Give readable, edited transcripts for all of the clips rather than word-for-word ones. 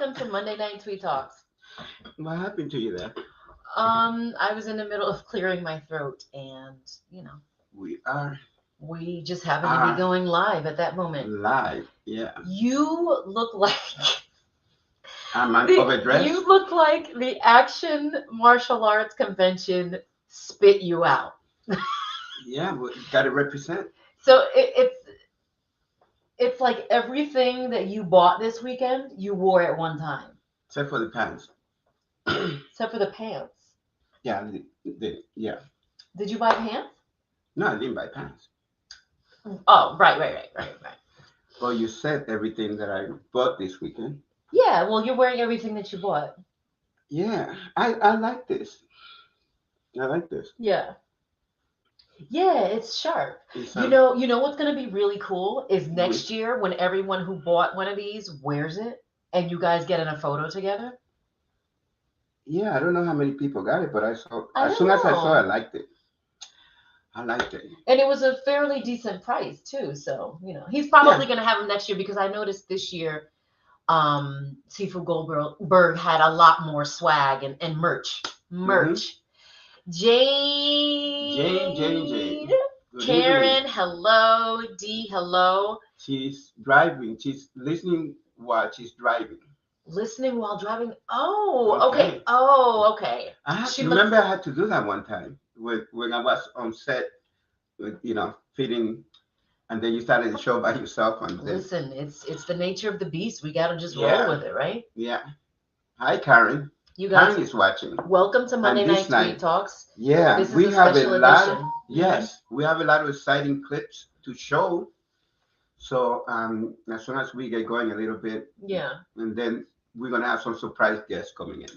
welcome to Monday Night Tweed Talks. What happened to you there? I was in the middle of clearing my throat, and We are we just happened to be going live at that moment. live. Yeah. You look like I'm overdressed. you look like the Action Martial Arts Convention spit you out. Yeah, we got to represent. So it's like everything that you bought this weekend, you wore at one time, Except for the pants. except for the pants. Yeah, yeah. Did you buy pants? No, I didn't buy pants. Oh, right. Well, you said everything that I bought this weekend. Yeah, well, you're wearing everything that you bought. Yeah, I like this. I like this. Yeah. Yeah, it's sharp. It's, You know what's gonna be really cool is next year when everyone who bought one of these wears it and you guys get in a photo together. Yeah, I don't know how many people got it, but I saw I as don't soon as I saw, know. I liked it. I liked it. And it was a fairly decent price too. So, he's Yeah. probably gonna have them next year because I noticed this year Seafood Goldberg had a lot more swag and merch. Jade. Jane. Good Karen, evening. hello. D, hello. She's driving. She's listening while she's driving. Listening while driving. Oh, okay. Oh, okay. I She remember I had to do that one time when I was on set, with, feeding, and then you started the show by yourself. And then, Listen, it's the nature of the beast. We gotta just roll Yeah. with it, right? yeah. Hi, Karen. You guys, Karen is watching. welcome to Monday And Night this night- Tweed Talks. Yeah, This is we a have a special lot. edition. Yes, we have a lot of exciting clips to show. So as soon as we get going a little bit, Yeah. and then we're gonna have some surprise guests coming in.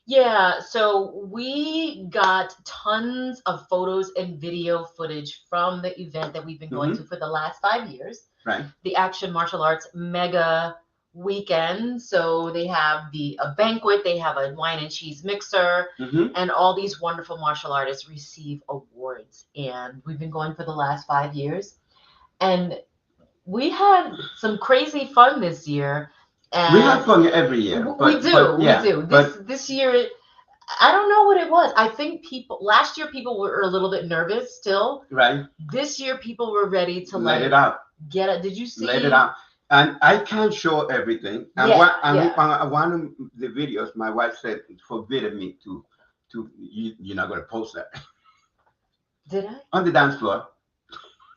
Yeah, so we got tons of photos and video footage from the event that we've been going to for the last 5 years. Right. The Action Martial Arts Mega Weekend. So they have a banquet, they have a wine and cheese mixer, and all these wonderful martial artists receive awards. And we've been going for the last 5 years. And we had some crazy fun this year. And We have fun every year. we do. This year, I don't know what it was. I think last year people were a little bit nervous still. Right. This year people were ready to Let it out. get it. Did you see? Let it out. And I can't show everything. And one of the videos, my wife said, forbidden me to you're not going to post that. Did I? On the dance floor.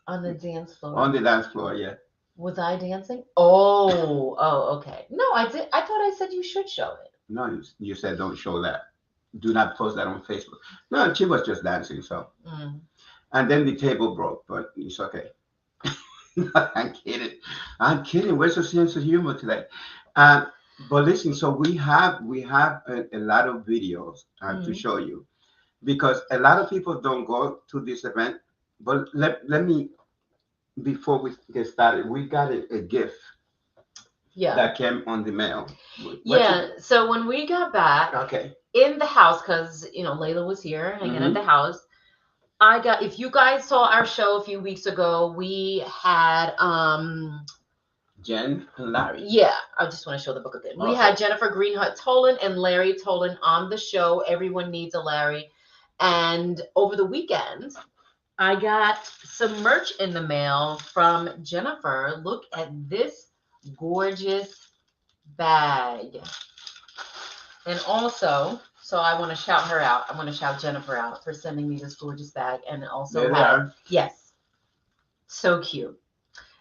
On the dance floor. On the dance floor, yeah. Was I dancing? Oh, okay. No, I did. I thought I said you should show it. No, you said don't show that. Do not post that on Facebook. No, she was just dancing, so. And then the table broke, but it's okay. I'm kidding. Where's the sense of humor today? But listen, so we have a lot of videos to show you, because a lot of people don't go to this event. But let me, before we get started, we got a gift that came on the mail. So when we got back in the house, because Layla was here hanging at the house, if you guys saw our show a few weeks ago, we had Jen and Larry. Yeah, I just want to show the book again. We had Jennifer Greenhut Tolan and Larry Tolan on the show. Everyone needs a Larry. And over the weekend, I got some merch in the mail from Jennifer. Look at this gorgeous bag. And also, so I want to shout her out. I want to shout Jennifer out for sending me this gorgeous bag. And it also yes, so cute.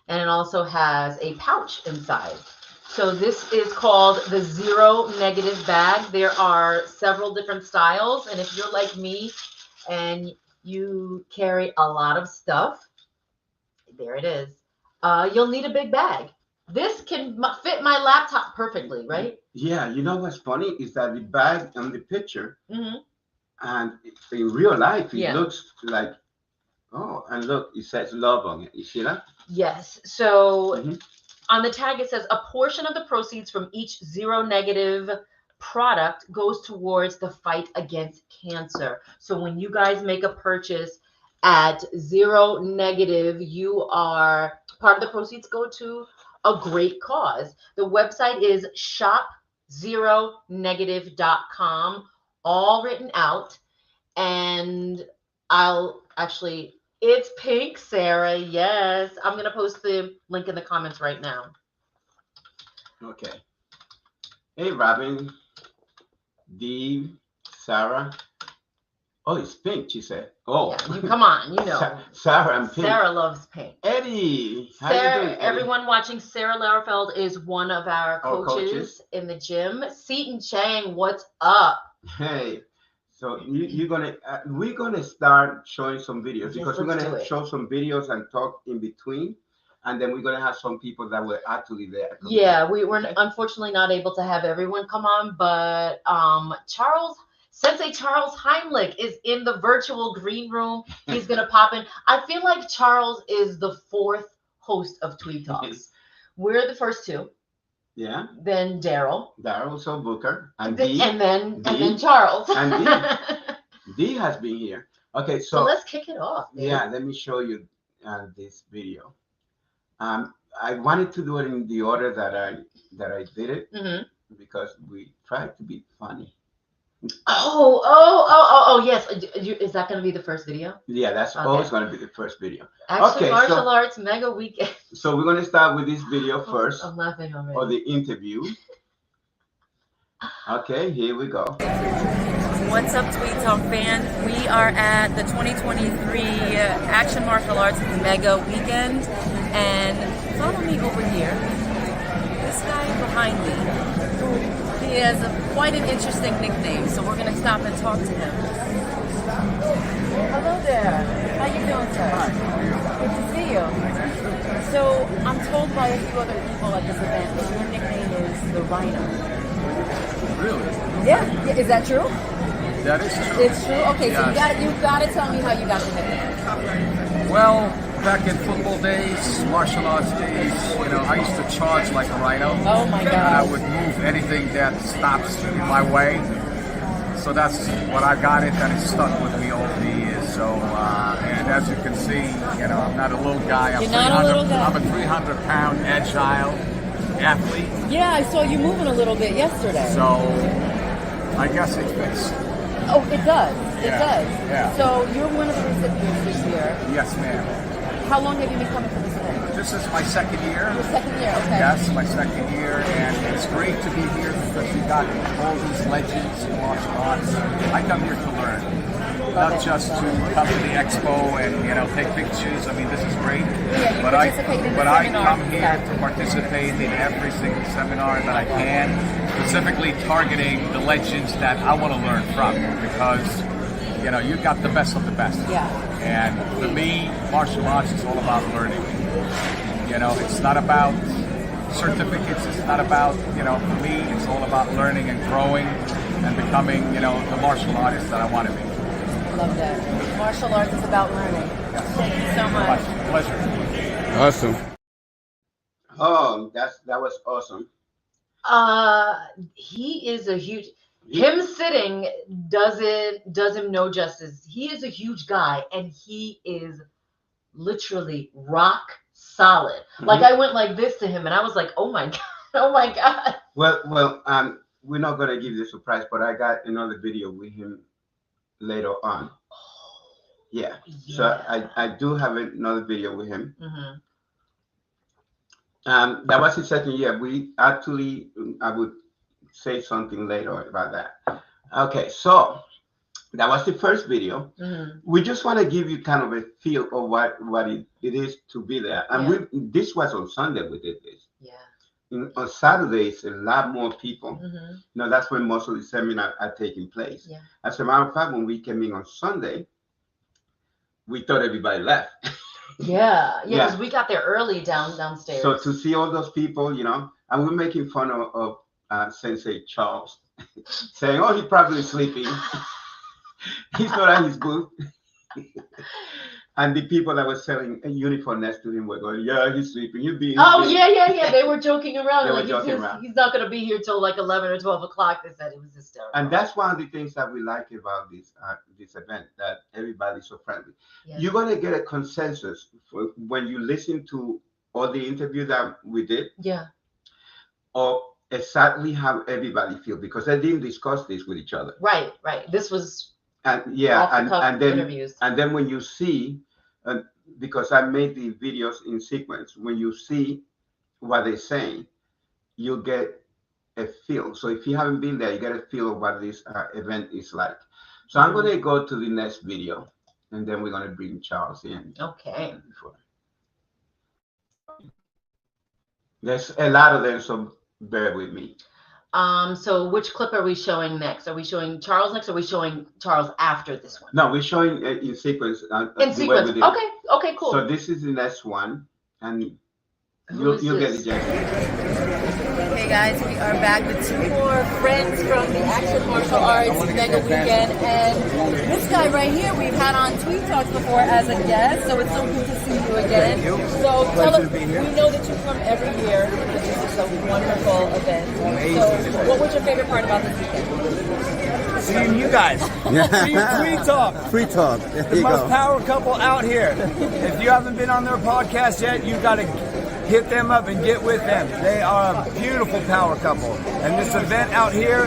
And it also has a pouch inside. So this is called the Zero Negative bag. There are several different styles. And if you're like me and you carry a lot of stuff, there it is. You'll need a big bag. This can fit my laptop perfectly, right? Yeah, you know what's funny is that the bag on the picture and in real life, it looks like, and look, it says love on it. You see that? Yes. So on the tag, it says a portion of the proceeds from each Zero Negative product goes towards the fight against cancer. So when you guys make a purchase at Zero Negative, part of the proceeds go to a great cause. The website is zeronegative.com, all written out. And I'll actually, it's pink, Sarah. Yes. I'm going to post the link in the comments right now. Okay. Hey, Robin, Dee, Sarah. Oh, it's pink, she said. Oh. Yeah, come on, you know. Sarah and pink. Sarah loves pink. Eddie. How Sarah, you doing, Eddie? everyone watching, Sarah Lauerfeld is one of our coaches in the gym. Seton Chang, what's up? Hey. So we're gonna start showing some videos, because we're gonna show some videos and talk in between, and then we're gonna have some people that were actually there. Yeah, we were unfortunately not able to have everyone come on, but Sensei Charles Heimlich is in the virtual green room. He's gonna pop in. I feel like Charles is the fourth host of Tweed Talks. We're the first two. Yeah. Then Daryl. So Booker. And then Charles. And D has been here. Okay, so let's kick it off. Man. Yeah, let me show you this video. I wanted to do it in the order that I did it, because we tried to be funny. Oh, yes. Is that going to be the first video? Yeah, that's always going to be the first video. Actually, Martial Arts Mega Weekend. So we're going to start with this video first. I'm laughing already. Or the interview. Okay, here we go. What's up, Tweed Talk fan? We are at the 2023 Action Martial Arts Mega Weekend, and follow me over here. This guy behind me, he has quite an interesting nickname, so we're going to stop and talk to him. Hello there. How you doing, sir? Hi. Good to see you. So I'm told by a few other people at this event that your nickname is the Rhino. Really? Yeah. Is that true? That is true. It's true? Okay, yes. So you gotta tell me how you got the nickname. Well, back in football days, martial arts days, I used to charge like a rhino. Oh my God. And I would move anything that stops in my way. So that's what I got it, and it stuck with me over the years. So, and as you can see, I'm not a little guy. You're not a little guy. I'm a 300-pound agile athlete. Yeah, I saw you moving a little bit yesterday. So, I guess it fits. Oh, it does. It does. Yeah. So you're one of the recipients this year. Yes, ma'am. How long have you been coming to this event? This is my second year. Your second year, okay. Yes, my second year, and it's great to be here because we got all these legends in martial arts. I come here to learn, not just to come to the expo and take pictures. I mean, this is great. Yeah, but I come here to participate in every single seminar that I can, specifically targeting the legends that I want to learn from, because you got the best of the best. Yeah. And for me, martial arts is all about learning. It's not about certificates. It's not about, for me, it's all about learning and growing and becoming, the martial artist that I want to be. Love that. Martial arts is about learning. Yes. Thank you so much. Pleasure. Awesome. Oh, that was awesome. He is a huge. Him sitting does him no justice. He is a huge guy, and he is literally rock solid. Like I went like this to him, and I was like, "Oh my god, oh my god." Well, we're not gonna give you a surprise, but I got another video with him later on. Yeah. So I do have another video with him. That was his second year. We actually, I would say something later about that. Okay, so that was the first video. We just want to give you kind of a feel of what it is to be there. And this was on Sunday we did this. Yeah. On Saturdays, a lot more people. That's when most of the seminars are taking place. Yeah. As a matter of fact, when we came in on Sunday, we thought everybody left. Yeah, because we got there early downstairs. So to see all those people, and we're making fun of Sensei Charles, saying, "Oh, he's probably sleeping. He's not at his booth." And the people that were selling a uniform next to him were going, "Yeah, he's sleeping. He'll be." Yeah. They were joking around. He's not going to be here till like 11 or 12 o'clock. They said it was hysterical. And that's one of the things that we like about this event, that everybody's so friendly. Yeah. You're going to get a consensus when you listen to all the interviews that we did. Yeah. Or exactly how everybody feels because they didn't discuss this with each other. Right. This was And interviews. And then when you see, because I made the videos in sequence, when you see what they're saying, you get a feel. So if you haven't been there, you get a feel of what this event is like. So I'm going to go to the next video, and then we're going to bring Charles in. Okay. There's a lot of them, so bear with me. So which clip are we showing next? Are we showing Charles next, or are we showing Charles after this one? No, we're showing in sequence. In sequence. Okay, cool. So this is the next one, and you'll get it, Jesse. Hey guys, we are back with two more friends from the Action Martial Arts Mega Weekend, and this guy right here we've had on Tweed Talks before as a guest, so it's so good to see you again. Thank you. So tell us, to be here. we know that you come every year because this is a wonderful event. Amazing. So what was your favorite part about this weekend? Seeing you guys. Seeing Tweed Talk. Tweed Talk. There The you most go. power couple out here. If you haven't been on their podcast yet, you've got to hit them up and get with them. They are a beautiful power couple. And this event out here,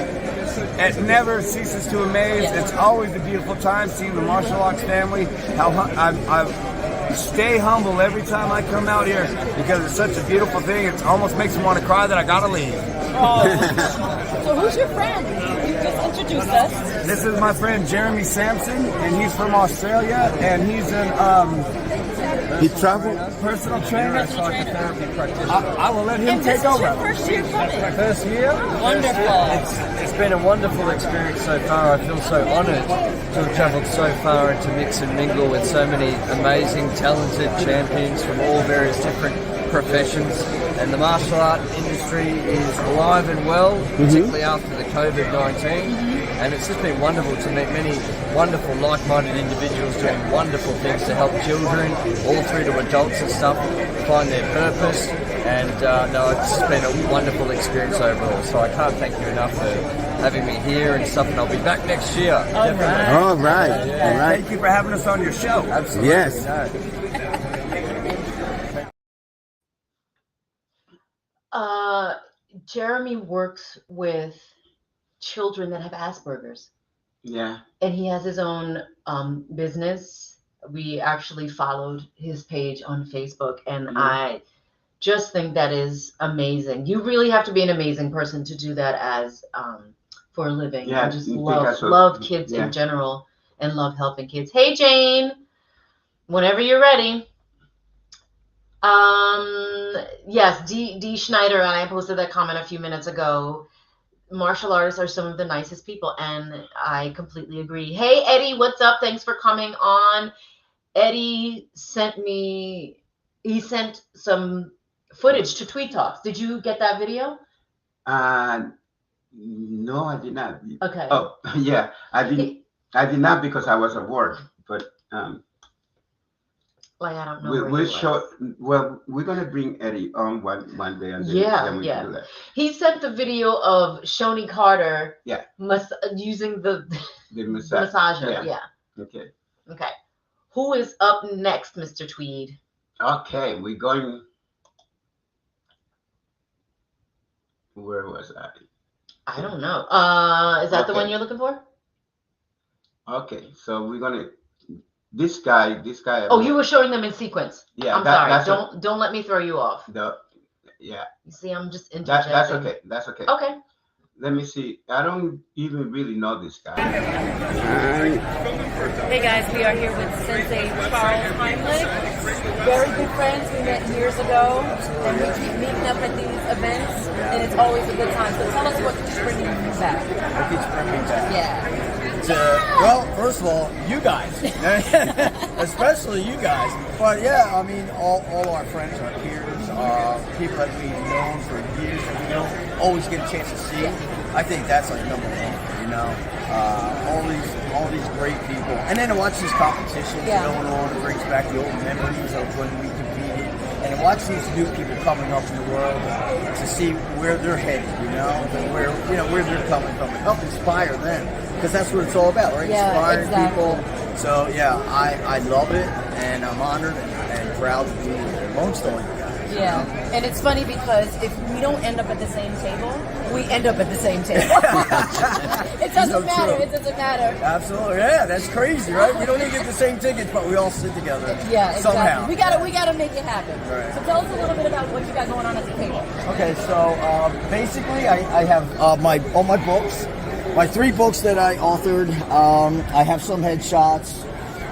it never ceases to amaze. It's always a beautiful time seeing the martial arts family. How I stay humble every time I come out here because it's such a beautiful thing. It almost makes me want to cry that I gotta leave. So who's your friend? You just introduced us. This is my friend Jeremy Sampson, and he's from Australia, and he's an He traveled. personal trainer. I will let him And this take is your over. first year coming. First year. Wonderful. It's been a wonderful experience so far. I feel so honoured to have travelled so far and to mix and mingle with so many amazing, talented champions from all various different professions. And the martial art industry is alive and well, particularly after the COVID-19. And it's just been wonderful to meet many wonderful, like-minded individuals doing wonderful things to help children, all through to adults and stuff, find their purpose. And no, it's been a wonderful experience overall. So I can't thank you enough for having me here and stuff. And I'll be back next year. Definitely. All right. Yeah, All right. thank you for having us on your show. Absolutely. Yes. Jeremy works with children that have Asperger's. Yeah. And he has his own business. We actually followed his page on Facebook, and I just think that is amazing. You really have to be an amazing person to do that as for a living. Yeah, I just you think love that's love kids in general and love helping kids. Hey Jane, whenever you're ready. Yes, D Schneider, and I posted that comment a few minutes ago. Martial artists are some of the nicest people, and I completely agree. Hey Eddie, what's up? Thanks for coming on. Eddie sent some footage to Tweed Talks. Did you get that video? No, I did not. Okay. Oh, yeah, I did not because I was at work. But like I don't know. we're gonna bring Eddie on one day, and then, then we can do that. He sent the video of Shoni Carter. Yeah. Using the massage. massager. Yeah. Okay. Okay. Who is up next, Mr. Tweed? Okay, we're going. Where was I? I don't know. Is that the one you're looking for? Okay, so we're gonna. This guy. Oh, you were showing them in sequence. Yeah, I'm sorry. Don't let me throw you off. Yeah. You see, I'm just interjecting. That's okay. That's okay. Okay. Let me see. I don't even really know this guy. Hey guys, we are here with Sensei Charles Heimlich. Very good friends we met years ago, and we keep meeting up at these events, and it's always a good time. So tell us what keeps bringing you back. What keeps bringing me back? Yeah. Well, first of all, you guys, especially you guys. But yeah, I mean, all our friends, our peers, people that we've known for years, and we don't always get a chance to see. I think that's like number one, you know. All these great people, and then to watch these competitions going on, it brings back the old memories of when we competed, and to watch these new people coming up in the world to see where they're headed, you know, and where they're coming from, and help inspire them, because that's what it's all about, right? Yeah, Inspiring people. So yeah, I love it, and I'm honored and proud to be amongst all you guys. Yeah, and it's funny because if we don't end up at the same table, we end up at the same table. It doesn't matter. true. It doesn't matter. Absolutely, yeah, that's crazy, right? We don't even get the same tickets, but we all sit together. Yeah, exactly. Somehow. We gotta make it happen. Right. So tell us a little bit about what you got going on at the table. Okay, so basically, I have all my books, my 3 books that I authored. I have some headshots,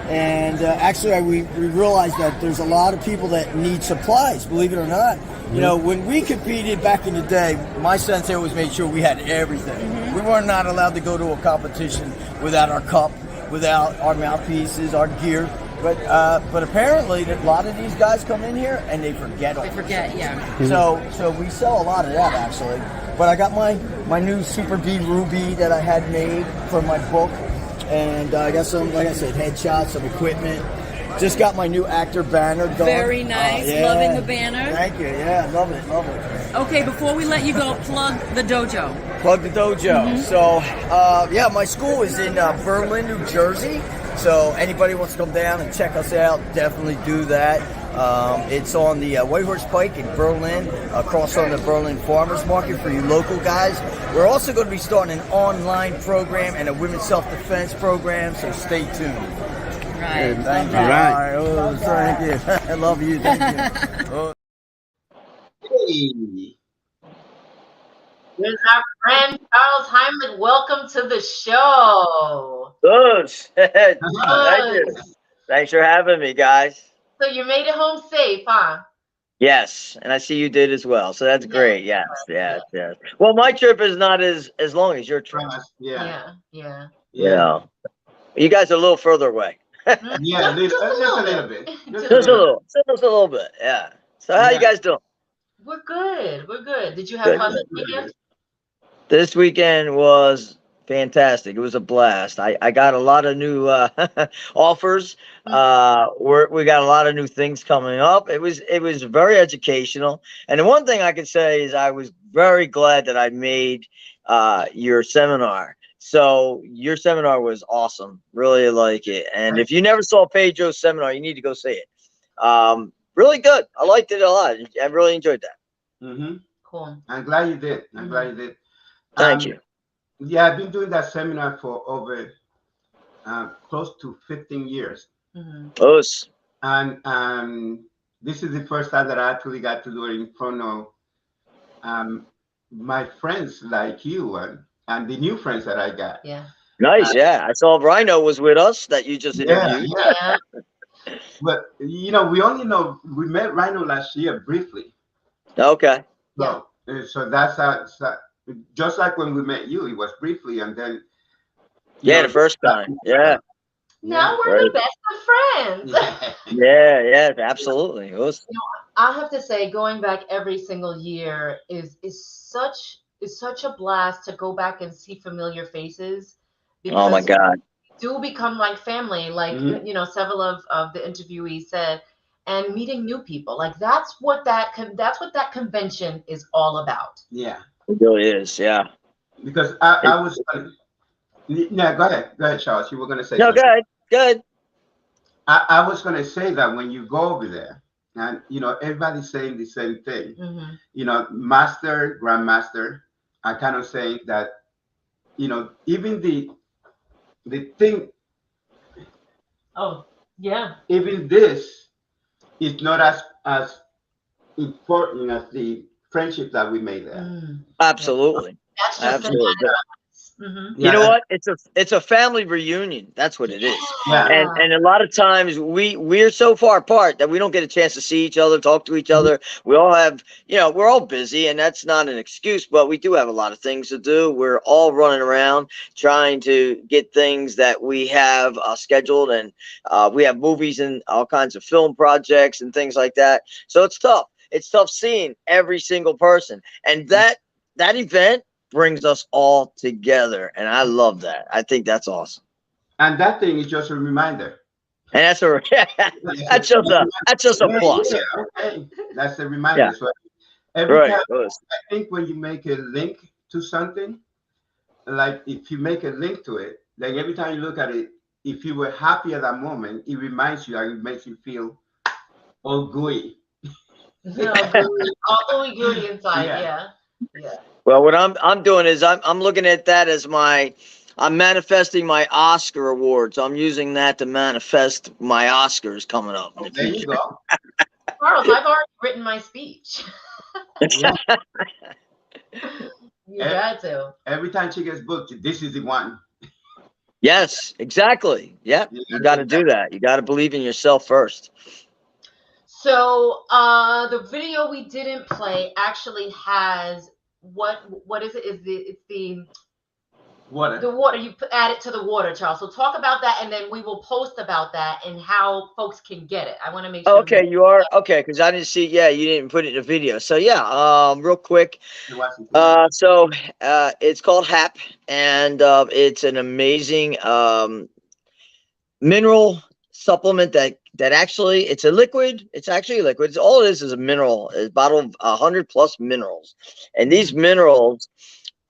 and actually, we realized that there's a lot of people that need supplies. Believe it or not, you know, when we competed back in the day, my sensei always made sure we had everything. We were not allowed to go to a competition without our cup, without our mouthpieces, our gear. But apparently, a lot of these guys come in here and they forget all. I forget, yeah. So we sell a lot of that actually. But I got my new Super B Ruby that I had made for my book, and I got some, like I said, headshots, some equipment. Just got my new actor banner done. Very nice. Loving the banner. Thank you. Yeah, love it. Okay, before we let you go, plug the dojo. Plug the dojo. So, yeah, my school is in Berlin, New Jersey. So anybody wants to come down and check us out, definitely do that. It's on the White Horse Pike in Berlin, across from the Berlin Farmers Market for you local guys. We're also going to be starting an online program and a women's self-defense program, so stay tuned. Right. Thank you. All right. Oh, thank you. I love you. Thank you. Oh. Hey. There's our friend Charles Hyman. Welcome to the show. Good. Thank Good. you. Thanks for having me, guys. So you made it home safe, huh? Yes, and I see you did as well. So that's great. Yes. Well, my trip is not as long as your trip. Yeah. Yeah. You know, you guys are a little further away. Yeah, just a little bit. Just a little bit. Yeah. So how you guys doing? We're good. Did you have fun this weekend? This weekend was fantastic. It was a blast. I got a lot of new offers. We got a lot of new things coming up. It was very educational. And the one thing I could say is I was very glad that I made your seminar. So your seminar was awesome. Really like it. And if you never saw Pedro's seminar, you need to go see it. Really good. I liked it a lot. I really enjoyed that. Cool. I'm glad you did. Thank you. Yeah, I've been doing that seminar for over close to 15 years. Us. And this is the first time that I actually got to do it in front of my friends like you and the new friends that I got. Yeah. Nice. Yeah. I saw Rhino was with us that you just interviewed. Yeah. But, you know, we met Rhino last year briefly. Okay. So that's how, just like when we met you, it was briefly, and then. The first time. Yeah. Now we're the best of friends. Yeah, absolutely. I have to say, going back every single year is such a blast to go back and see familiar faces. Oh my God. Do become like family, like several of the interviewees said, and meeting new people. Like that's what that convention is all about. Yeah. It really is. Yeah. Because I was. Yeah, go ahead, Charles. You were going to say. No, something. Good. I was going to say that when you go over there, and everybody's saying the same thing. Master, grandmaster, I kind of say that, even the thing. Oh yeah. Even this is not as important as the friendship that we made there. Absolutely. That's just Absolutely. Yeah. You know what? It's a family reunion. That's what it is. Yeah. And a lot of times we're so far apart that we don't get a chance to see each other, talk to each other. We all have, we're all busy, and that's not an excuse, but we do have a lot of things to do. We're all running around trying to get things that we have scheduled, and we have movies and all kinds of film projects and things like that. So it's tough. It's tough seeing every single person, and that event brings us all together, and I love that. I think that's awesome. And that thing is just a reminder. And that's just a plus. Yeah, okay. That's a reminder. Yeah. So every Right. time, I think when you make a link to something, like if you make a link to it, then every time you look at it, if you were happy at that moment, it reminds you and it makes you feel all gooey. No, all gooey inside. Yeah. Well, what I'm doing is I'm looking at that as I'm manifesting my Oscar award. So I'm using that to manifest my Oscars coming up. There you go. Charles, I've already written my speech. Yeah. You got to. Every time she gets booked, this is the one. Yes, exactly. Yep. You got to do that. You got to believe in yourself first. So the video we didn't play actually has what is it? It's the water. The water, you add it to the water, Charles. So talk about that, and then we will post about that and how folks can get it. I want to make sure. Okay, you are okay because I didn't see. Yeah, you didn't put it in a video. So yeah, real quick. It's called HAP, and it's an amazing mineral supplement that actually it's a liquid. It's actually a liquid. It's, all it is a mineral. It's a bottle of 100+ minerals, and these minerals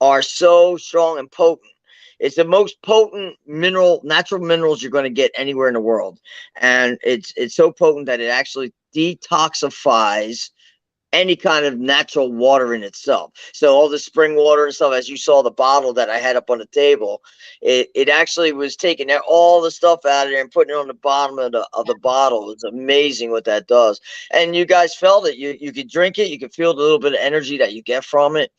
are so strong and potent. It's the most potent natural minerals you're going to get anywhere in the world. And it's so potent that it actually detoxifies any kind of natural water in itself. So all the spring water and stuff, as you saw the bottle that I had up on the table, it actually was taking all the stuff out of there and putting it on the bottom of the bottle. It's amazing what that does. And you guys felt it. You could drink it. You could feel the little bit of energy that you get from it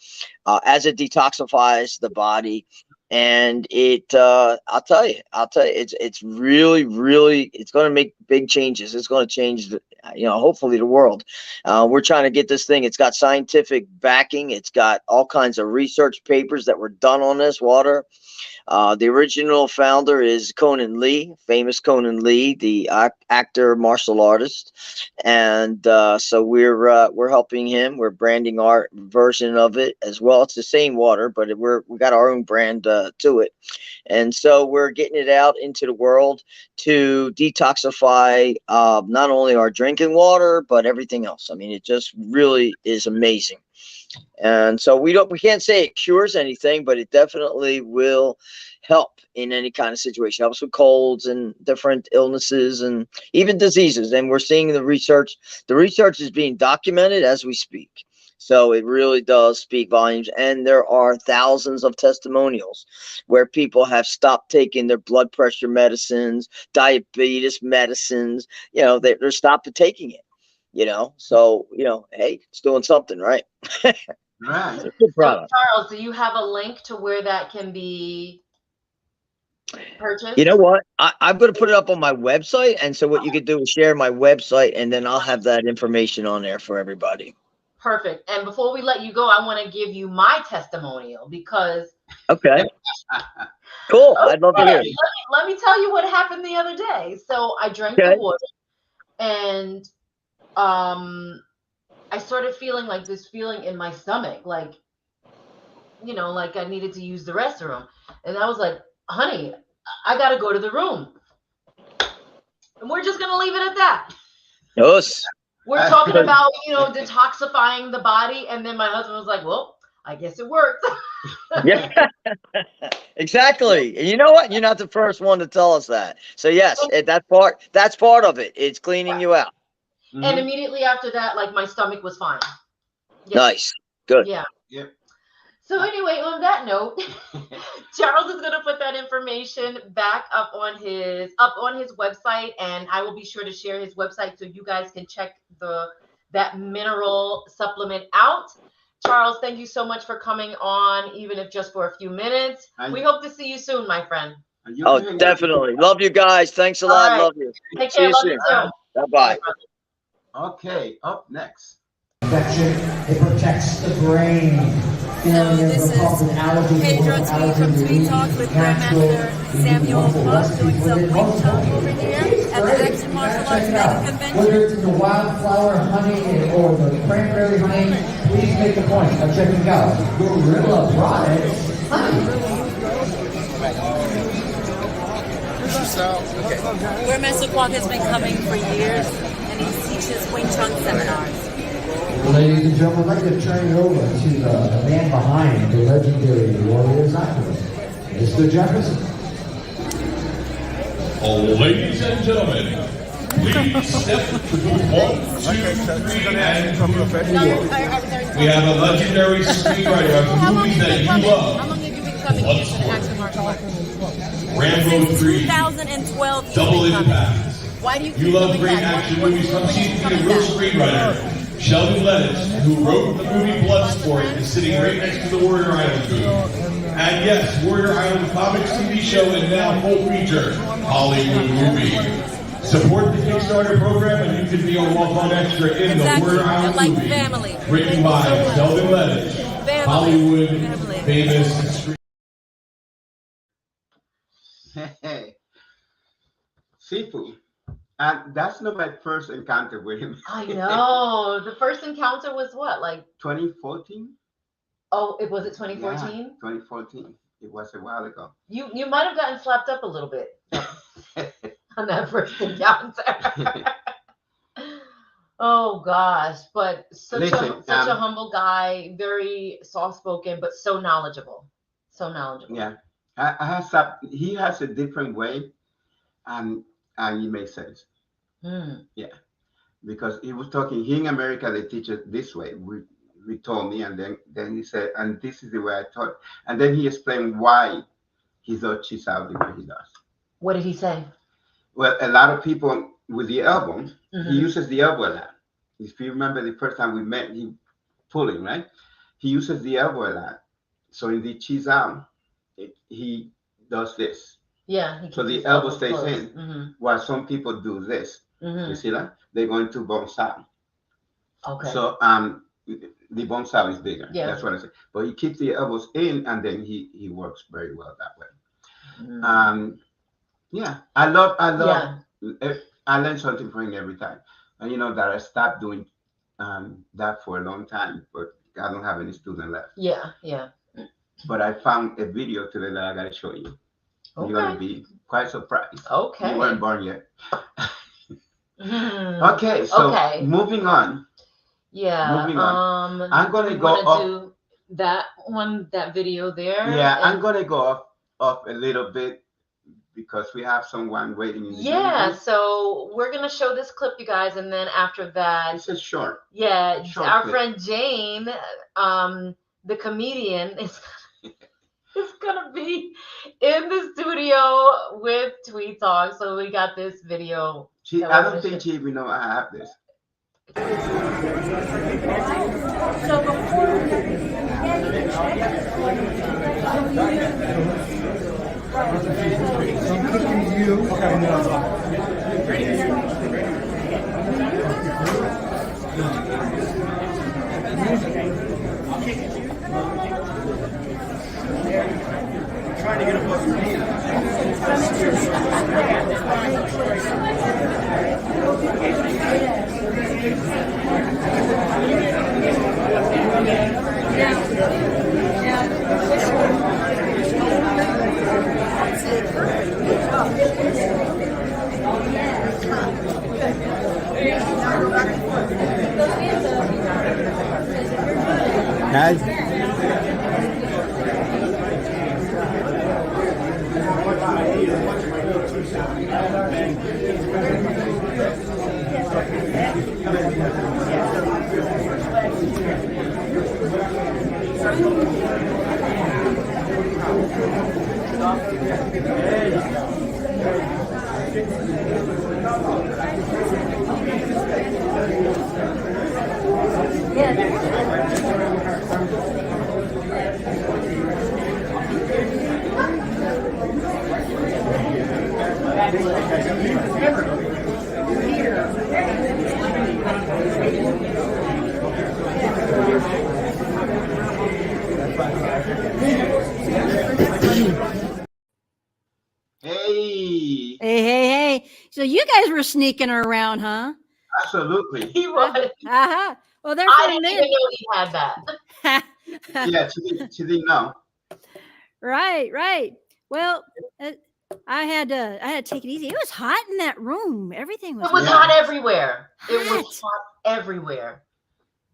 as it detoxifies the body. And I'll tell you, it's really, really, it's going to make big changes. It's going to change, hopefully the world. We're trying to get this thing. It's got scientific backing. It's got all kinds of research papers that were done on this water. The original founder is Conan Lee, famous Conan Lee, the actor, martial artist. And so we're helping him. We're branding our version of it as well. It's the same water, but we got our own brand to it. And so we're getting it out into the world to detoxify not only our drinking water, but everything else. I mean, it just really is amazing. And so we can't say it cures anything, but it definitely will help in any kind of situation. Helps with colds and different illnesses and even diseases. And we're seeing the research. The research is being documented as we speak. So it really does speak volumes. And there are thousands of testimonials where people have stopped taking their blood pressure medicines, diabetes medicines. They're stopped taking it. So hey, it's doing something, right? Right. Good product. So, Charles, do you have a link to where that can be purchased? You know what? I'm going to put it up on my website, and so what you could do is share my website, and then I'll have that information on there for everybody. Perfect. And before we let you go, I want to give you my testimonial because. Okay. Cool. I'd love to hear it. Let me tell you what happened the other day. So I drank the water, and I started feeling like this feeling in my stomach, like I needed to use the restroom. And I was like, honey, I got to go to the room. And we're just going to leave it at that. Yes. We're talking about, detoxifying the body. And then my husband was like, well, I guess it worked. Yeah, exactly. And you know what? You're not the first one to tell us that. So yes, that's part of it. It's cleaning you out. Mm-hmm. And immediately after that, my stomach was fine. Yep. Nice. Good. Yeah. Yep. So anyway, on that note, Charles is going to put that information back up on his website, and I will be sure to share his website so you guys can check that mineral supplement out. Charles, thank you so much for coming on, even if just for a few minutes. We hope to see you soon, my friend. Oh, definitely. Love you guys. Thanks a lot. Right. Love you. Take care. Love you soon. Bye-bye. Okay, up next. It protects the brain. So this is Pedro Tweed from Tweed Talks with Grandmaster Samuel Buck doing some wing chun over here at the Action Martial Arts Mega Convention. Whether it's in the wildflower honey or the cranberry honey, please make the point of checking out Gorilla Products. Grandmaster Kwok has been coming for years, and he teaches wing chun seminars. Ladies and gentlemen, I'd like to turn it over to the man behind the legendary Warriors Activist, Mr. Jefferson. Ladies and gentlemen, Please step to booth 1, 2, 3, and 4. We have a legendary screenwriter of movies that you love. Once more. Rambo 3, 2012. Double Impact. Why do You love great action movies. Come see the real screenwriter, Sheldon Lettuce, who wrote the movie Bloodsport, is sitting right next to the Warrior Island booth. And yes, Warrior Island Comics TV show and now full feature Hollywood movie. Support the Kickstarter program and you can be a walk-on extra in the Warrior Island movie. Family. Written by Sheldon Lettuce, Hollywood famous street. Hey, seafood. And that's not my first encounter with him. I know. The first encounter was what, like 2014? Oh, it was it 2014? Yeah, 2014. It was a while ago. You might have gotten slapped up a little bit on that first encounter. Oh gosh, but such a humble guy, very soft spoken, but so knowledgeable. So knowledgeable. Yeah. He has a different way, and it makes sense. Yeah, because he was talking here in America, they teach it this way. We told me, and then he said, and this is the way I taught. And then he explained why he thought cheese out the way he does. What did he say? Well, a lot of people with the elbow, he uses the elbow a lot. If you remember the first time we met, he pulling, right? He uses the elbow a lot. So in the cheese out, he does this. Yeah. So the elbow stays in, while some people do this. You see that? They're going to bounce out. Okay. So the bounce out is bigger. Yeah. That's what I say. But he keeps the elbows in, and then he works very well that way. Yeah, I love. I learn something from him every time. And you know that I stopped doing that for a long time, but I don't have any student left. Yeah, yeah. But I found a video today that I gotta show you. Okay. You're gonna be quite surprised. Okay. You weren't born yet. Okay, so moving on. Yeah. Moving on. I'm gonna go off do that video there. Yeah, I'm gonna go off a little bit because we have someone waiting in the Yeah, so we're gonna show this clip, you guys, and then after that, it's a short. Yeah, our friend Jane, the comedian, is gonna be in the studio with Tweed Talks. So we got this video. I don't think she even know I have this. So before I'm kicking you. Trying to get a book for me. Guys. Hey. So you guys were sneaking around, huh? Absolutely. He was. Well, they're I didn't even know he had that. Yeah, she didn't know. Right. Well, I had to take it easy. It was hot in that room. Everything was. It was hot everywhere. It was hot everywhere.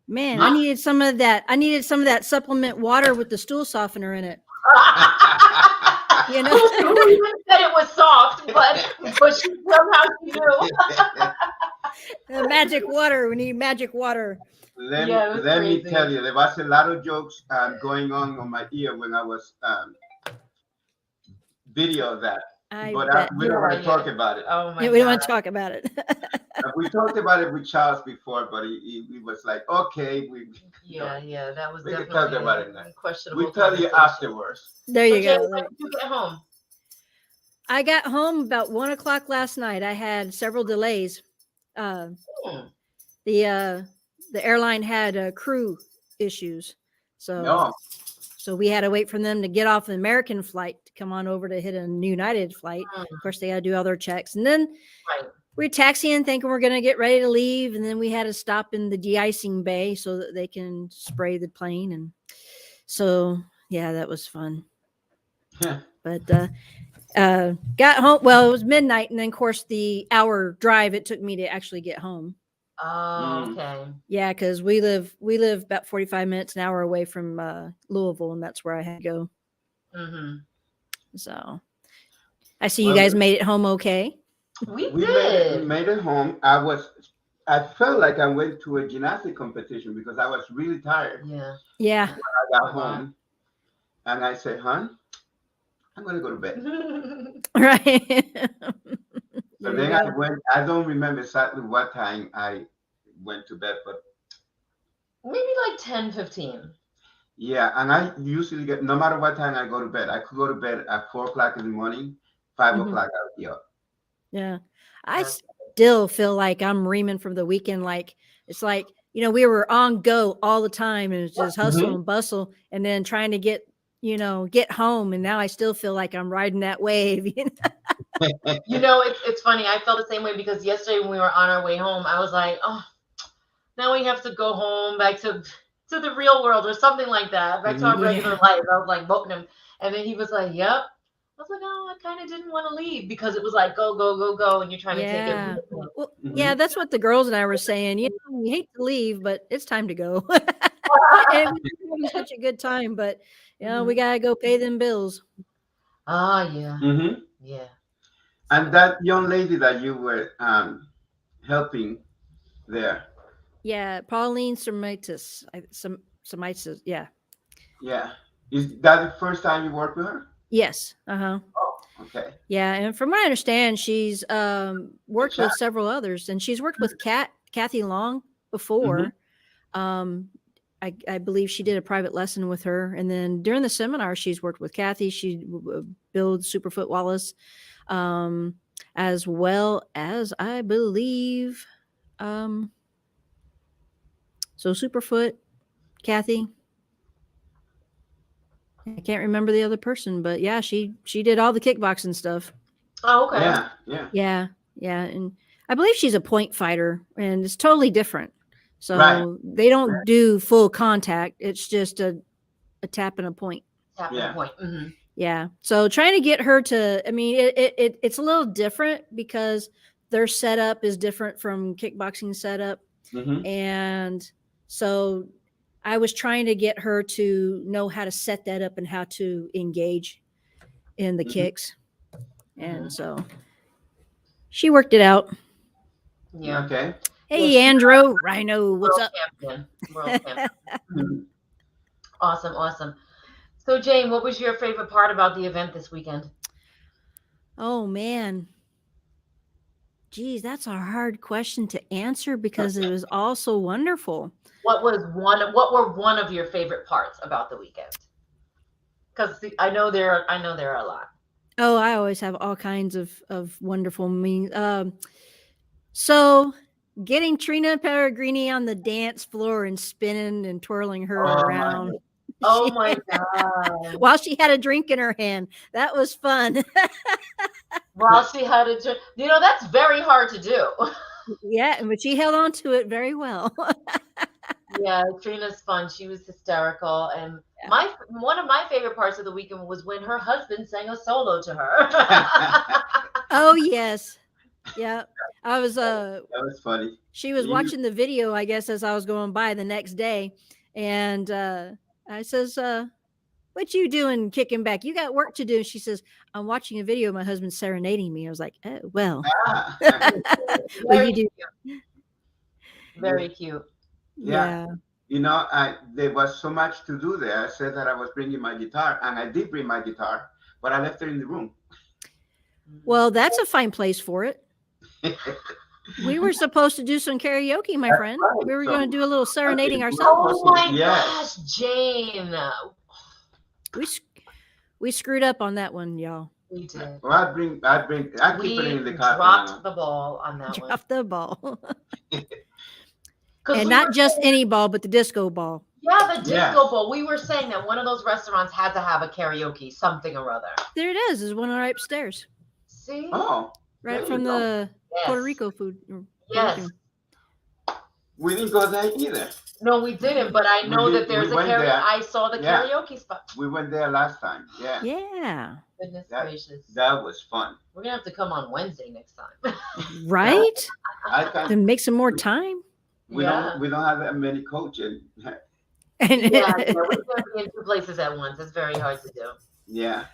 Man, I needed some of that. I needed some of that supplement water with the stool softener in it. You know, Who even said it was soft, but she somehow she knew. magic water. We need magic water. Let, Yeah, it was let me crazy. tell you, there was a lot of jokes going on my ear when I was video of that. But bet. we don't want to talk about it. Oh my Yeah, we don't God. want to talk about it. We talked about it with Charles before, but he was like, okay, Yeah, that was we can definitely talk about it now. questionable. We'll tell you conversation. afterwards. There So you Jay, go. when did you get home? I got home about 1:00 last night. I had several delays. The airline had crew issues, No. so we had to wait for them to get off an American flight to come on over to hit a United flight. Of course, they got to do all their checks, and then Right. we're taxiing, thinking we're going to get ready to leave, and then we had to stop in the de-icing bay so that they can spray the plane, and so yeah, that was fun. But got home. Well, it was midnight, and then of course the hour drive it took me to actually get home. Oh, okay. Yeah, because we live about 45 minutes, an hour away from Louisville, and that's where I had to go. Mm-hmm. So I see you guys made it home okay. We did. Made it home. I felt like I went to a gymnastic competition because I was really tired. Yeah. When I got home, and I said, "Hon, I'm gonna go to bed." Right. So then I went. I don't remember exactly what time I went to bed, but maybe like 10:15. Yeah, and I usually get, no matter what time I go to bed, I could go to bed at 4:00 in the morning, 5:00 I'll be up. Yeah. I still feel like I'm reaming from the weekend. Like, it's like, we were on go all the time, and it's just hustle and bustle, and then trying to get home. And now I still feel like I'm riding that wave. It's funny. I felt the same way because yesterday when we were on our way home, I was like, oh, now we have to go home back to the real world or something like that, back to our regular life. I was like voting him. And then he was like, yep. I was like, oh, I kind of didn't want to leave because it was like, go, go, go, go. And you're trying to take it. Well, yeah, that's what the girls and I were saying. We hate to leave, but it's time to go. And we're having such a good time, but we got to go pay them bills. Ah, yeah. Mm-hmm. Yeah. And that young lady that you were helping there. Yeah, Pauline Semitis. Yeah. Yeah. Is that the first time you worked with her? Yes. Uh-huh. Oh, okay. Yeah, and from what I understand, she's worked with several others, and she's worked with Kathy Long before. I believe she did a private lesson with her, and then during the seminar, she's worked with Kathy. She builds Superfoot Wallace, as well as I believe. So Superfoot, Kathy. I can't remember the other person, but yeah, she did all the kickboxing stuff. Oh, okay. Yeah, and I believe she's a point fighter, and it's totally different. So they don't do full contact. It's just a tap and a point. Tap and a point. Mm-hmm. Yeah. So trying to get her to, it's a little different because their setup is different from kickboxing setup. And so I was trying to get her to know how to set that up and how to engage in the kicks. And so she worked it out. Yeah. Okay. Hey, Andrew, Rhino, what's up? World champion. Awesome. So, Jane, what was your favorite part about the event this weekend? Oh, man. Geez, that's a hard question to answer because it was all so wonderful. What were one of your favorite parts about the weekend? Because I know there are a lot. Oh, I always have all kinds of wonderful means. So getting Trina Peregrini on the dance floor and spinning and twirling her around. Oh my God. While she had a drink in her hand. That was fun. While she had a drink. That's very hard to do. Yeah, but she held on to it very well. Yeah, Trina's fun. She was hysterical. And one of my favorite parts of the weekend was when her husband sang a solo to her. Oh, yes. Yeah. I was that was funny. She was watching the video, I guess, as I was going by the next day. And I says, what you doing kicking back? You got work to do. And she says, I'm watching a video of my husband serenading me. I was like, oh, well. Ah. Well, you do. Very cute. Yeah. You know, there was so much to do there. I said that I was bringing my guitar, and I did bring my guitar, but I left it in the room. Well, that's a fine place for it. We were supposed to do some karaoke, my friend. Right. We were So, going to do a little serenading ourselves. Oh my Yes. gosh, Jane. We screwed up on that one, y'all. We did. Well, I keep it in the car. Dropped the ball on that one. Dropped the ball. 'Cause And we not were just saying- any ball, but the disco ball. Yeah, the disco Yeah. ball. We were saying that one of those restaurants had to have a karaoke, something or other. There it is. There's one right upstairs. See? Oh, Right there from you go. the Yes. Puerto Rico food. Puerto Yes. Rican. We didn't go there either. No, we didn't, but I know that there's a went karaoke. there. I saw the Yeah. karaoke spot. We went there last time. Yeah. Yeah. Goodness That- gracious. That was fun. We're gonna have to come on Wednesday next time. Right? I can To make some more time. we don't have that many coaches. And Yeah, we can't be in two places at once. It's very hard to do. Yeah.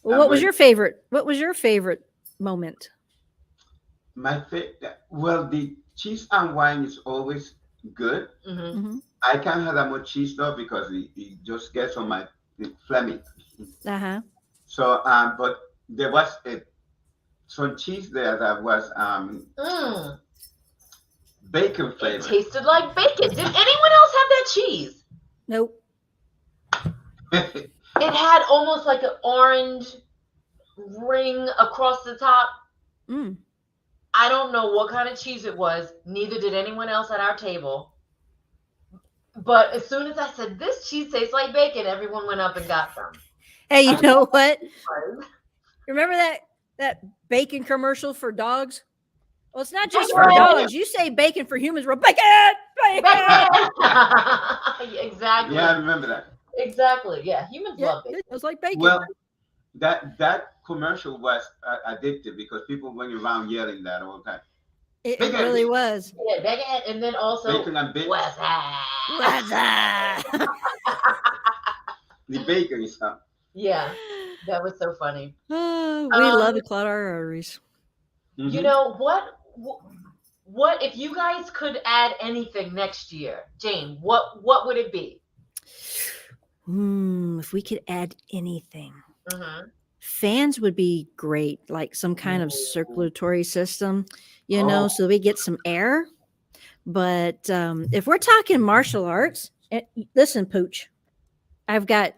Well, what was your favorite? What was your favorite moment? My favorite? Well, the cheese and wine is always good. Mm-hmm. I can't have that much cheese though because it just gets on my phlegmy. Uh-huh. So, but there was some cheese there that was bacon It flavor. tasted like bacon. Did anyone else have that cheese? Nope. It had almost like an orange ring across the top. Mm. I don't know what kind of cheese it was. Neither did anyone else at our table. But as soon as I said, this cheese tastes like bacon, everyone went up and got some. Hey, you know what? Remember that bacon commercial for dogs? Well, it's not just for dogs. You say bacon for humans. We're bacon! Exactly. Yeah, I remember that. Exactly. Yeah. Humans love bacon. It's like bacon. Well, that commercial was addictive because people went around yelling that all the time. It bacon. really was. Yeah, bacon. And then also, Bacon and bacon. what's that? What's that? The bacon is up. Yeah, that was so funny. Oh, we love to clot our arteries. Mm-hmm. You know what if you guys could add anything next year, Jane, what would it be? If we could add anything, Mm-hmm. fans would be great, like some kind of circulatory system, you know, so we get some air. But if we're talking martial arts, listen, Pooch, I've got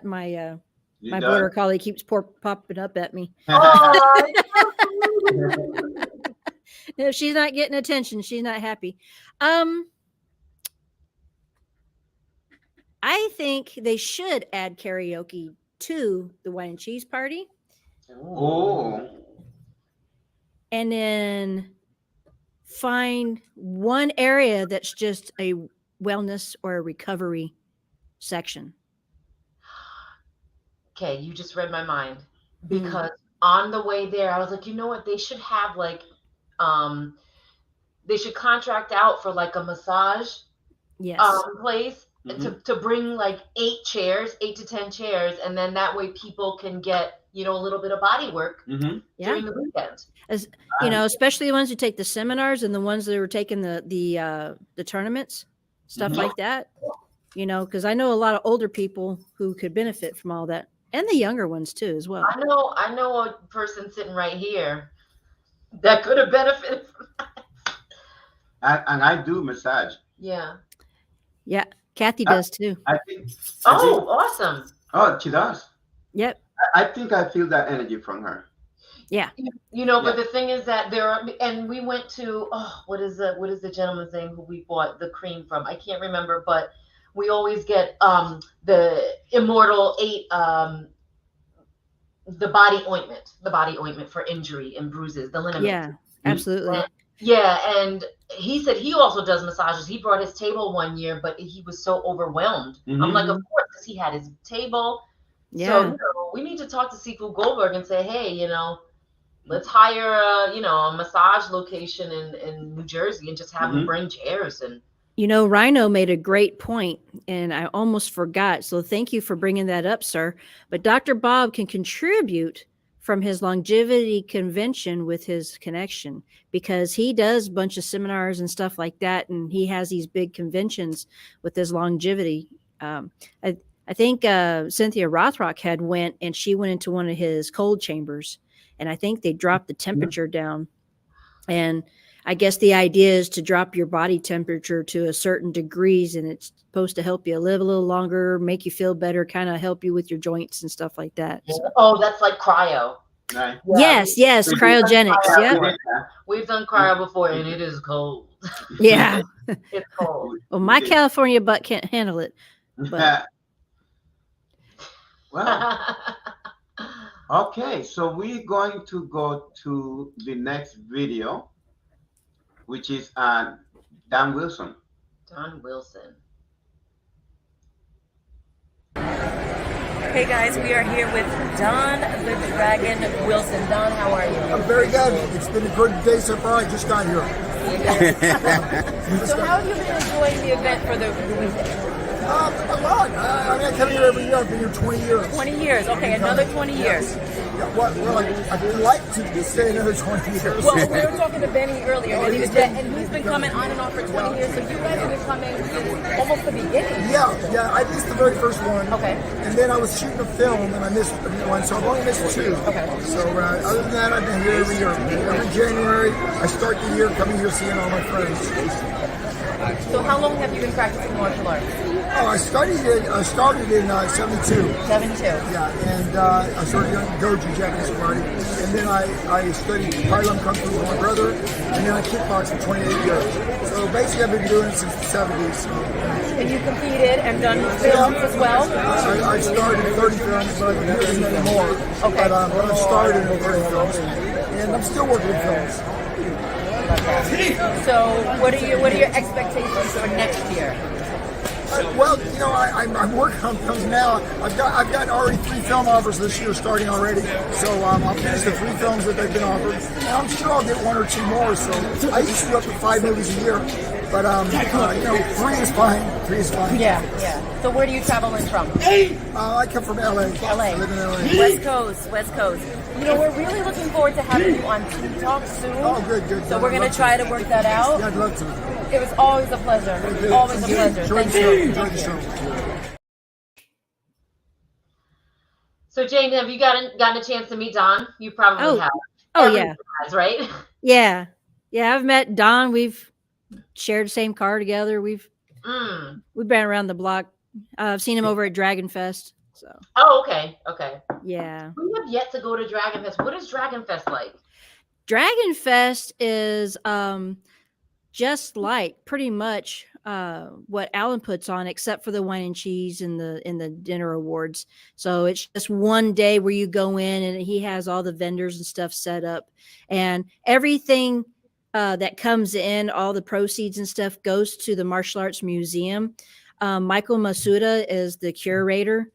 my my border collie keeps popping up at me. If she's not getting attention, she's not happy. I think they should add karaoke to the wine and cheese party. Oh. And then find one area that's just a wellness or a recovery section. Okay, you just read my mind. Because on the way there, I was like, you know what? They should have like, they should contract out for like a massage Yes. place to bring like 8 to 10 chairs. And then that way people can get, you know, a little bit of body work during the weekend. As you know, especially the ones who take the seminars and the ones that are taking the tournaments, stuff like that. You know, because I know a lot of older people who could benefit from all that, and the younger ones too, as well. I know a person sitting right here that could have benefited from that. And I do massage. Yeah. Yeah, Kathy does too. I think. Awesome. Oh, she does. Yep. I think I feel that energy from her. Yeah. You know, but the thing is that there are, and we went to, what is the gentleman's name who we bought the cream from? I can't remember, but we always get the Immortal 8, the body ointment for injury and bruises, the liniment. Yeah, absolutely. And he said he also does massages. He brought his table one year, but he was so overwhelmed. I'm like, of course, because he had his table. Yeah. So, you know, we need to talk to Seafood Goldberg and say, hey, you know, let's hire a massage location in New Jersey and just have them bring chairs and Rhino made a great point, and I almost forgot. So thank you for bringing that up, sir. But Dr. Bob can contribute from his longevity convention with his connection, because he does a bunch of seminars and stuff like that, and he has these big conventions with his longevity. I think Cynthia Rothrock went, and she went into one of his cold chambers, and I think they dropped the temperature down. And I guess the idea is to drop your body temperature to a certain degrees, and it's supposed to help you live a little longer, make you feel better, kind of help you with your joints and stuff like that. So. Oh, that's like cryo. Right. Yeah, Yes, cryogenics. Yeah, we've done cryo before, and it is cold. Yeah, it's cold. Well, my California butt can't handle it. But. Well, okay, so we're going to go to the next video, which is Don Wilson. Don Wilson. Hey guys, we are here with Don the Dragon Wilson. Don, how are you? I'm very good. It's been a good day so far. I just got here. So how have you been enjoying the event for the weekend? A lot. I come here every year. I've been here 20 years. 20 years. Okay, another 20 years. Yeah, well, I'd like to stay another 20 years. Well, we were talking to Benny earlier, and he's been coming on and off for 20 years, so you guys have been coming since almost the beginning. Yeah, I missed the very first one. Okay. And then I was shooting a film, and I missed one, so I've only missed two. Okay. So other than that, I've been here every year. Every January, I start the year coming here seeing all my friends. So how long have you been practicing martial arts? Oh, I started in 72. 72. Yeah, and I started doing Goju Japanese karate, and then I studied Tai Lum Kung Fu with my brother, and then I kickboxed for 28 years. So basically, I've been doing it since the 70s. So. And you competed and done films as well? I started 30 films, but I've been doing many more. Okay. But I started in 30 films, and I'm still working with films. So, what are your expectations for next year? Well, I'm working on films now. I've got already 3 film offers this year, starting already. So I'll finish the 3 films that they've been offered, and I'm sure I'll get 1 or 2 more. So I used to do up to 5 movies a year, but 3 is fine. 3 is fine. Yeah. So where do you travel in from? I come from LA. LA. I live in LA. West Coast. We're really looking forward to having you on Tweed Talks soon. Oh, good. So we're going to try to work that out. Yeah, I'd love to. It was always a pleasure. Always a pleasure. Thank you. Enjoy the show. So, Jane, have you gotten a chance to meet Don? You probably have. Oh, Everyone yeah. has, right? Yeah. I've met Don. We've shared the same car together. We've been around the block. I've seen him over at Dragon Fest. So. Oh, okay. Yeah. We have yet to go to Dragon Fest. What is Dragon Fest like? Dragon Fest is just like pretty much what Alan puts on, except for the wine and cheese and the dinner awards. So it's just one day where you go in and he has all the vendors and stuff set up, and everything that comes in, all the proceeds and stuff goes to the Martial Arts Museum. Michael Masuda is the curator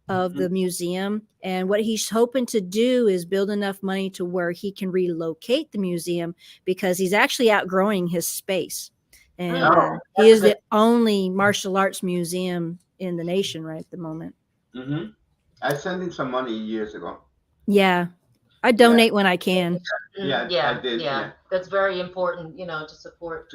of the museum, and what he's hoping to do is build enough money to where he can relocate the museum, because he's actually outgrowing his space, and he is the only martial arts museum in the nation right at the moment. I sent him some money years ago. Yeah, I donate when I can. I did. Yeah, that's very important. To support.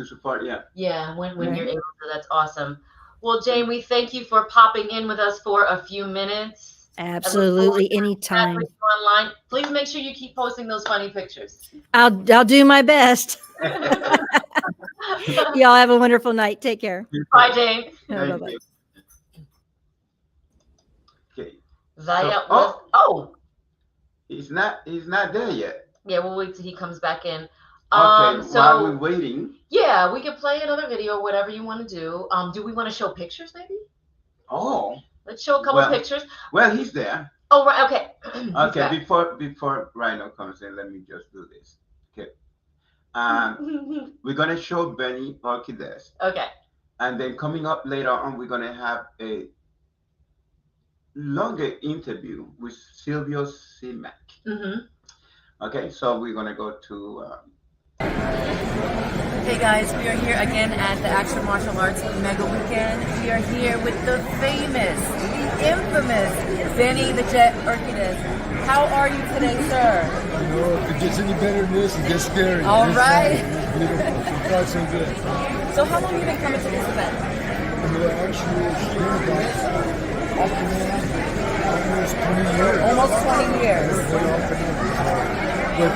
Yeah, when you're able to, that's awesome. Well, Jane, we thank you for popping in with us for a few minutes. Absolutely, anytime. Online, please make sure you keep posting those funny pictures. I'll do my best. Y'all have a wonderful night. Take care. Bye, Jane. Bye-bye. Okay. He's not there yet. Yeah, we'll wait till he comes back in. Okay, so while we're waiting. Yeah, we could play another video, whatever you want to do. Do we want to show pictures, maybe? Oh. Let's show a couple pictures. Well, he's there. Oh, right. Okay. Okay. Before Rhino comes in, let me just do this. Okay. We're gonna show Benny Orchides. Okay. And then coming up later on, we're gonna have a longer interview with Silvio Simac. Okay. So we're gonna go to. Hey guys, we are here again at the Action Martial Arts Mega Weekend. We are here with the famous, the infamous Benny the Jet Urquidez. How are you today, sir? You know, if it gets any better than this, it gets scary. All right. It's beautiful. So far, so good. So how long have you been coming to this event? You know, actually, it's been about off and on, almost 20 years. Almost 20 years. But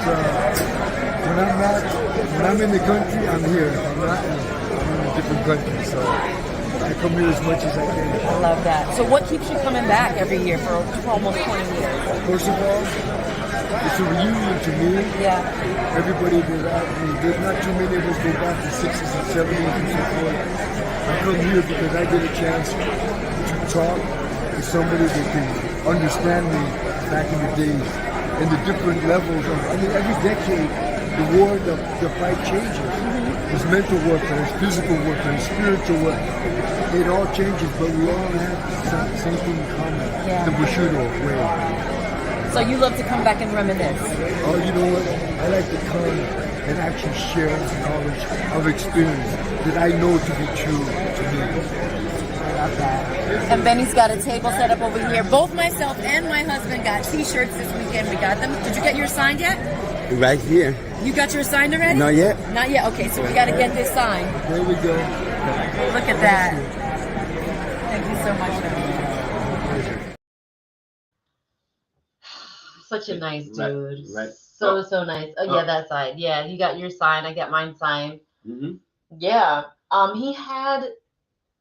when I'm in the country, I'm here. If I'm not, I'm in a different country. So I come here as much as I can. I love that. So what keeps you coming back every year for almost 20 years? First of all, it's a reunion to me. Yeah. Everybody there's not too many of us go back to 60s and 70s and so forth. I come here because I get a chance to talk to somebody that can understand me back in the days and the different levels of, every decade, the fight changes. There's mental warfare, there's physical warfare, there's spiritual warfare. It all changes, but we all have the same thing in common, the Bushido way. So you love to come back and reminisce? Oh, you know what? I like to come and actually share knowledge of experience that I know to be true to me. I love that. And Benny's got a table set up over here. Both myself and my husband got t-shirts this weekend. We got them. Did you get yours signed yet? Right here. You got yours signed already? Not yet. Not yet. Okay, so we got to get this signed. There we go. Look at that. Thank you so much, Benny. Such a nice dude. Right. So nice. Oh, yeah, that side. Yeah, you got your sign. I got mine signed. Mm-hmm. Yeah. He had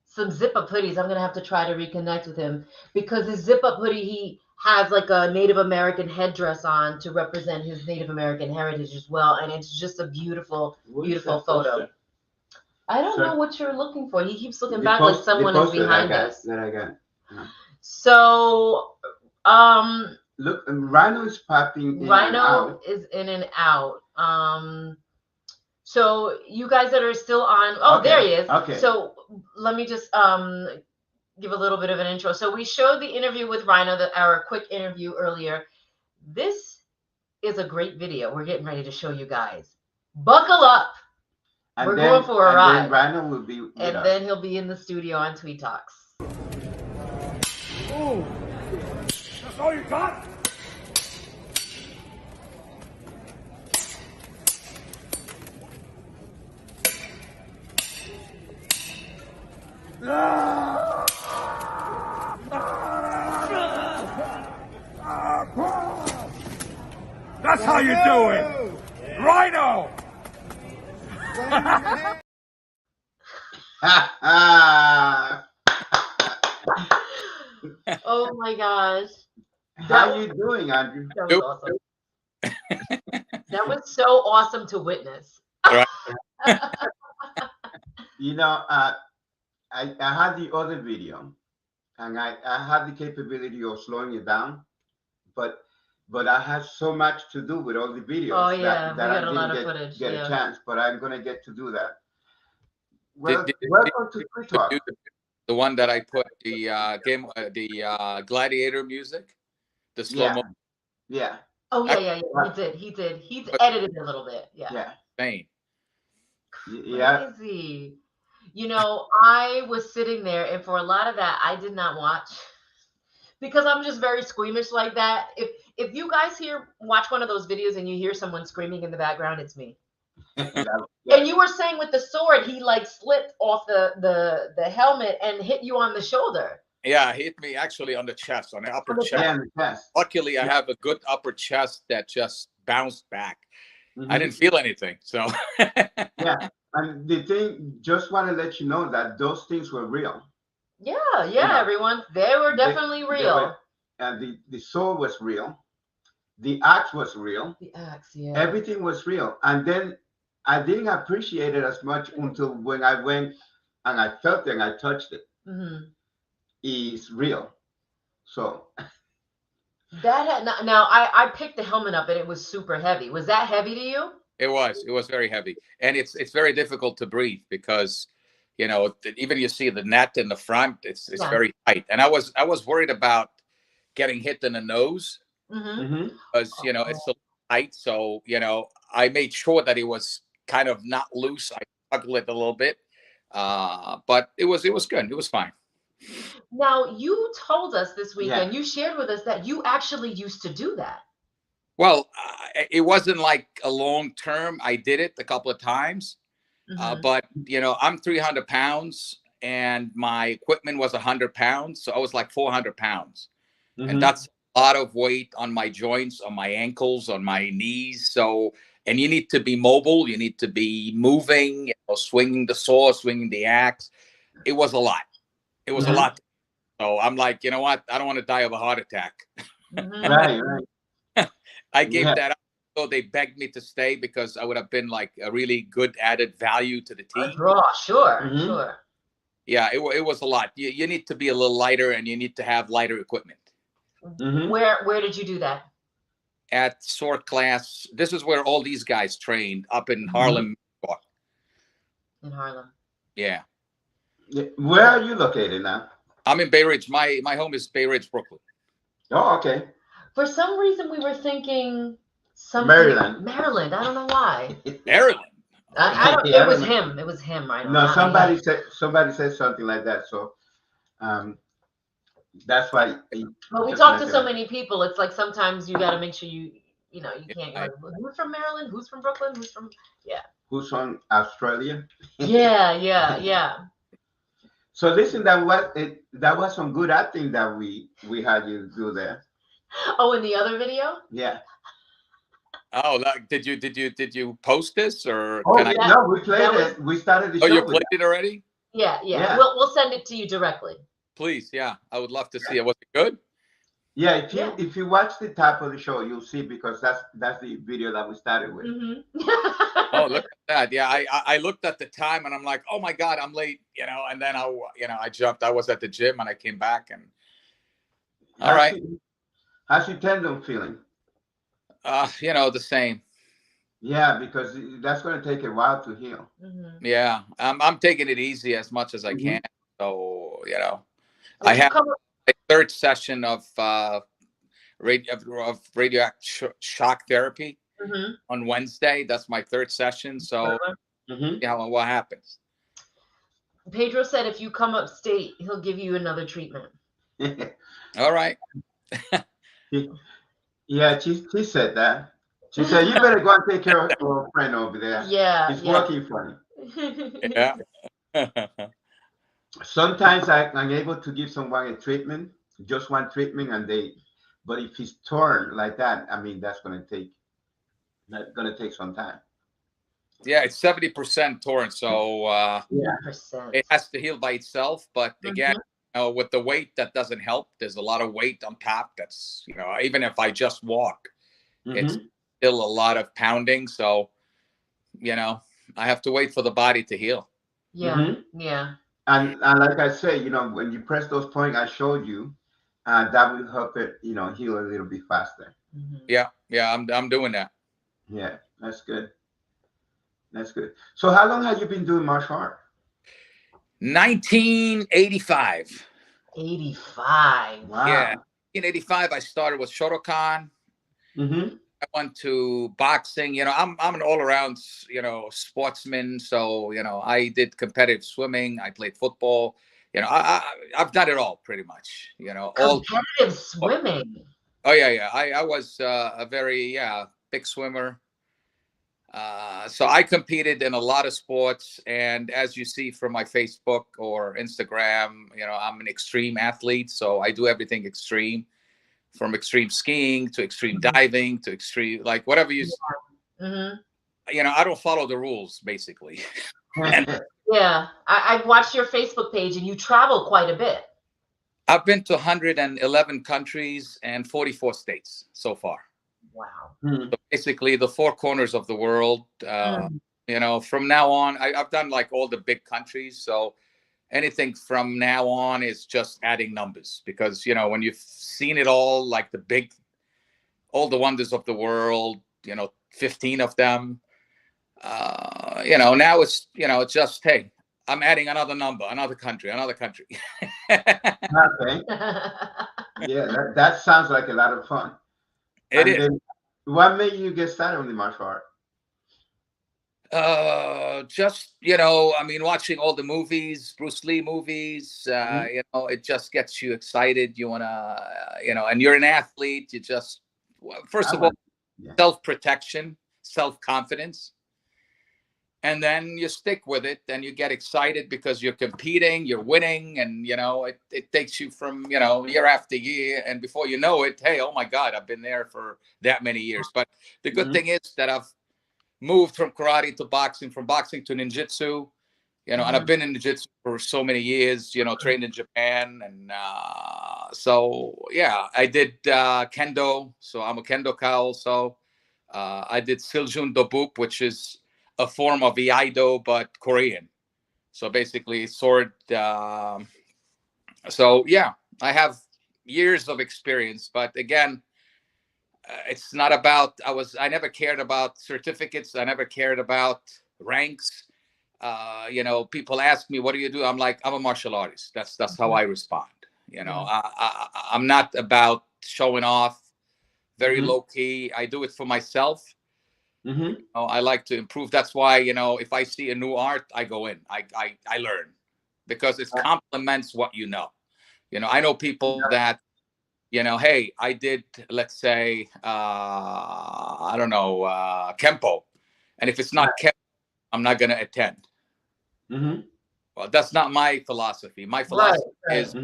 some zip-up hoodies. I'm gonna have to try to reconnect with him because his zip-up hoodie, he has like a Native American headdress on to represent his Native American heritage as well, and it's just a beautiful, beautiful photo. I don't know what you're looking for. He keeps looking back like someone is behind us. That I got. Yeah. So, look, Rhino is popping in Rhino and out. is in and out. So you guys that are still on, there he is. Okay. So let me just give a little bit of an intro. So we showed the interview with Rhino, our quick interview earlier. This is a great video. We're getting ready to show you guys. Buckle up. We're going for a ride. Then Rhino will be with us. Then he'll be in the studio on Tweed Talks. Oh, that's all you got? That's how you do it, Rhino. Oh my gosh. How you doing, Andrew? That was awesome. That was so awesome to witness. You know, I had the other video, and I had the capability of slowing it down, but I had so much to do with all the videos. Oh yeah, that we got I a lot of didn't footage. get Yeah. a chance, but I'm gonna get to do that. Well, welcome to Tweed Talks. The one that I put the gladiator music, the slow mo. Yeah. Oh yeah. He did. He's edited a little bit. Yeah. Yeah. Spain. Yeah. Crazy. You know, I was sitting there, and for a lot of that, I did not watch because I'm just very squeamish like that. If you guys watch one of those videos and you hear someone screaming in the background, it's me. And you were saying with the sword, he like slipped off the helmet and hit you on the shoulder. Yeah, hit me actually on the chest, on the upper chest. Yeah, on the chest. Luckily, I have a good upper chest that just bounced back. I didn't feel anything, so. Yeah, and the thing, just want to let you know that those things were real. Yeah, everyone, they were definitely real. And the sword was real. The axe was real. The axe, yeah. Everything was real. And then I didn't appreciate it as much until when I went and I felt it and I touched it. It's real. So I picked the helmet up and it was super heavy. Was that heavy to you? It was very heavy, and it's very difficult to breathe because, you know, even you see the net in the front, it's very tight, and I was worried about getting hit in the nose because it's so tight. So I made sure that it was kind of not loose. I struggle it a little bit, but it was good. It was fine. Now, you told us this weekend, Yeah. you shared with us that you actually used to do that. Well, it wasn't like a long term. I did it a couple of times, but I'm 300 pounds and my equipment was 100 pounds, so I was like 400 pounds, and that's a lot of weight on my joints, on my ankles, on my knees. So, and you need to be mobile. You need to be moving, swinging the saw, swinging the axe. It was a lot. It was a lot. So I'm like, you know what? I don't want to die of a heart attack. Right. I gave that up. So they begged me to stay because I would have been like a really good added value to the team. Sure. Yeah, it was a lot. You need to be a little lighter, and you need to have lighter equipment. Where did you do that? At Sword Class. This is where all these guys trained, up in Harlem. In Harlem. Yeah. Where are you located now? I'm in Bay Ridge. My home is Bay Ridge, Brooklyn. Oh, okay. For some reason, we were thinking Maryland. Maryland. I don't know why. Maryland. It was him. It was him. I don't know. No, somebody said something like that. So, that's why. But we talked to so many people. It's like sometimes you got to make sure you can't. Like, who's from Maryland? Who's from Brooklyn? Who's from Who's from Australia? Yeah. So listen, that was some good acting that we had you do there. Oh, in the other video? Yeah. Oh, did you post this or? No, we played it. We started the show. Oh, you played it already? Yeah. We'll send it to you directly. Please, yeah, I would love to see it. Was it good? Yeah, if you watch the top of the show, you'll see, because that's the video that we started with. Oh, look at that! Yeah, I looked at the time and I'm like, oh my God, I'm late. And then I jumped. I was at the gym and I came back and. All right. How's your tendon feeling? The same. Yeah, because that's going to take a while to heal. Yeah, I'm taking it easy as much as I can. So I have a third session of radioactive shock therapy on Wednesday. That's my third session. So what happens? Pedro said if you come upstate, he'll give you another treatment. All right. Yeah, she said that. She said, you better go and take care of your friend over there. Yeah. He's working for you. Yeah. Sometimes I'm able to give someone a treatment, just one treatment, but if it's torn like that, I mean, that's going to take some time. Yeah, it's 70% torn, so it has to heal by itself. But again, with the weight, that doesn't help. There's a lot of weight on top. That's even if I just walk, it's still a lot of pounding. So I have to wait for the body to heal. Yeah. And like I say, when you press those points I showed you, that will help it, heal a little bit faster. Yeah, I'm doing that. Yeah, that's good. That's good. So how long have you been doing martial art? 1985. 85. Wow. Yeah, 1985. I started with Shotokan. I went to boxing. I'm an all-around, sportsman. So I did competitive swimming. I played football. I've done it all pretty much. Competitive swimming. Oh yeah. I was a very big swimmer. So I competed in a lot of sports, and as you see from my Facebook or Instagram, I'm an extreme athlete. So I do everything extreme. From extreme skiing to extreme diving to extreme, like whatever you, I don't follow the rules basically. Yeah, I've watched your Facebook page, and you travel quite a bit. I've been to 111 countries and 44 states so far. Wow. So basically, the four corners of the world. From now on, I've done like all the big countries. So anything from now on is just adding numbers, because when you've seen it all, like all the wonders of the world, 15 of them, now it's it's just, hey, I'm adding another number, another country. Okay. Yeah, that sounds like a lot of fun. It is. What made you get started on the martial art? Just, I mean, watching all the movies, Bruce Lee movies, it just gets you excited. You want to, and you're an athlete. You just, first of all, self-protection, self-confidence. And then you stick with it and you get excited because you're competing, you're winning, and, it takes you from, year after year. And before you know it, hey, oh my God, I've been there for that many years. But the good thing is that I've moved from karate to boxing, from boxing to ninjutsu, and I've been in ninjutsu for so many years, trained in Japan. And so, yeah, I did kendo. So I'm a kendoka also. I did Siljun Dobuk, which is a form of Iaido, but Korean. So basically sword. So yeah, I have years of experience, but again, it's not about, I never cared about certificates. I never cared about ranks. People ask me, what do you do? I'm like, I'm a martial artist. That's how I respond. I'm not about showing off, very low key. I do it for myself. I like to improve. That's why, if I see a new art, I go in, I learn, because it complements what I know people that, hey, I did, let's say, I don't know, Kempo. And if it's not Kempo, I'm not going to attend. Well, that's not my philosophy. My philosophy is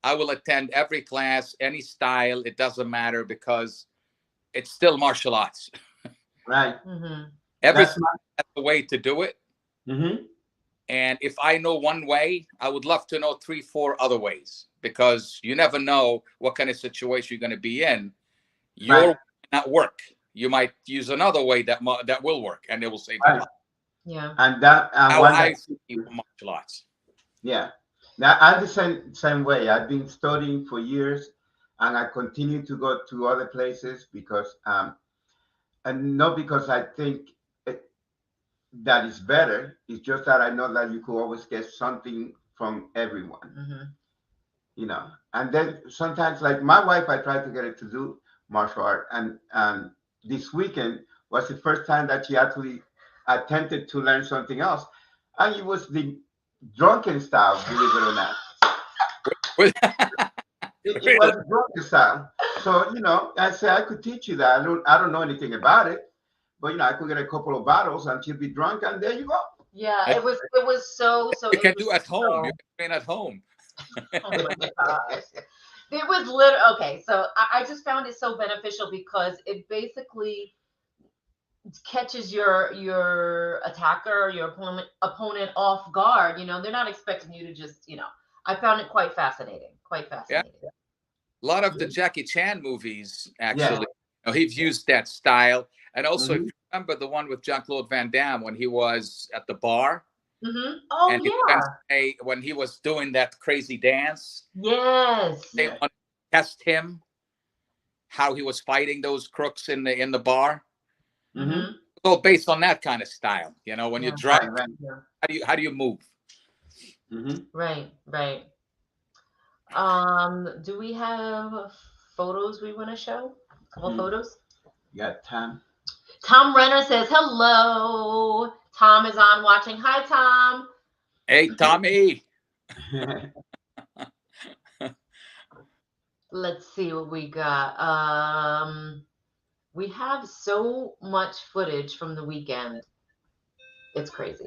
I will attend every class, any style. It doesn't matter, because it's still martial arts. Right. Everything has a way to do it. And if I know one way, I would love to know 3, 4 other ways, because you never know what kind of situation you're going to be in. Your way might not work. You might use another way that will work, and it will save you. Yeah. And that how I see martial arts. Yeah. Now I'm the same way. I've been studying for years, and I continue to go to other places because and not because I think that is better. It's just that I know that you could always get something from everyone. And then sometimes, like my wife, I tried to get her to do martial art, and this weekend was the first time that she actually attempted to learn something else, and it was the drunken style, believe it or not. It was the drunken style. So I said I could teach you that. I don't know anything about it, but I could get a couple of bottles and she'll be drunk, and there you go. Yeah, it was so. You can do at home. You can train at home. Oh my gosh. It was literally okay. So I just found it so beneficial because it basically catches your attacker, your opponent off guard. They're not expecting you to just. I found it quite fascinating. Yeah. A lot of the Jackie Chan movies, actually, he's used that style. And also, if you remember the one with Jean-Claude Van Damme when he was at the bar. Oh, and when he was doing that crazy dance. Yes. They want to test him, how he was fighting those crooks in the bar. So based on that kind of style, when you're drunk, how do you move? Right. Do we have photos we want to show? All photos? Yeah, Tom Renner says hello. Tom is on watching. Hi, Tom. Hey, Tommy. Let's see what we got. We have so much footage from the weekend. It's crazy.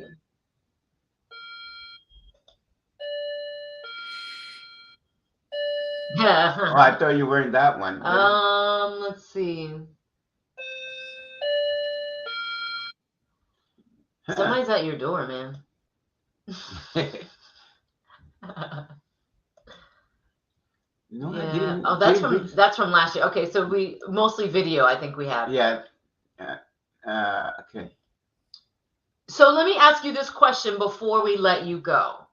Oh, I thought you were in that one. Let's see. Somebody's at your door, man. No, yeah. Oh, that's from last year. Okay, so we mostly video. I think we have. Yeah. Okay. So let me ask you this question before we let you go.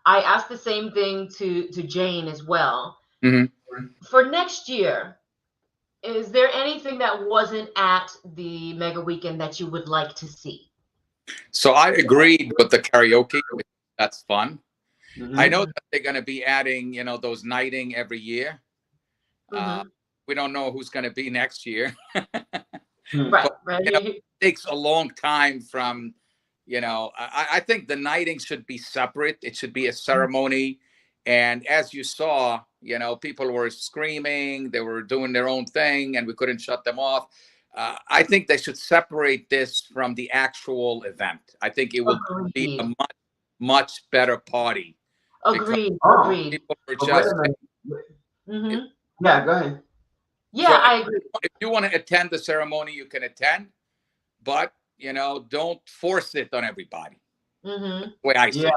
I asked the same thing to Jane as well. For next year, is there anything that wasn't at the Mega Weekend that you would like to see? So I agreed with the karaoke. That's fun. I know that they're going to be adding, those nighting every year. We don't know who's going to be next year. Right. But, it takes a long time from You know, I think the knighting should be separate. It should be a ceremony. And as you saw, you know, people were screaming, they were doing their own thing, and we couldn't shut them off. I think they should separate this from the actual event. I think it would be a much, much better party. Agreed. Agreed. People were just. Yeah, go ahead. Yeah, so I agree. If you want to attend the ceremony, you can attend, but you know, don't force it on everybody. The way I see it.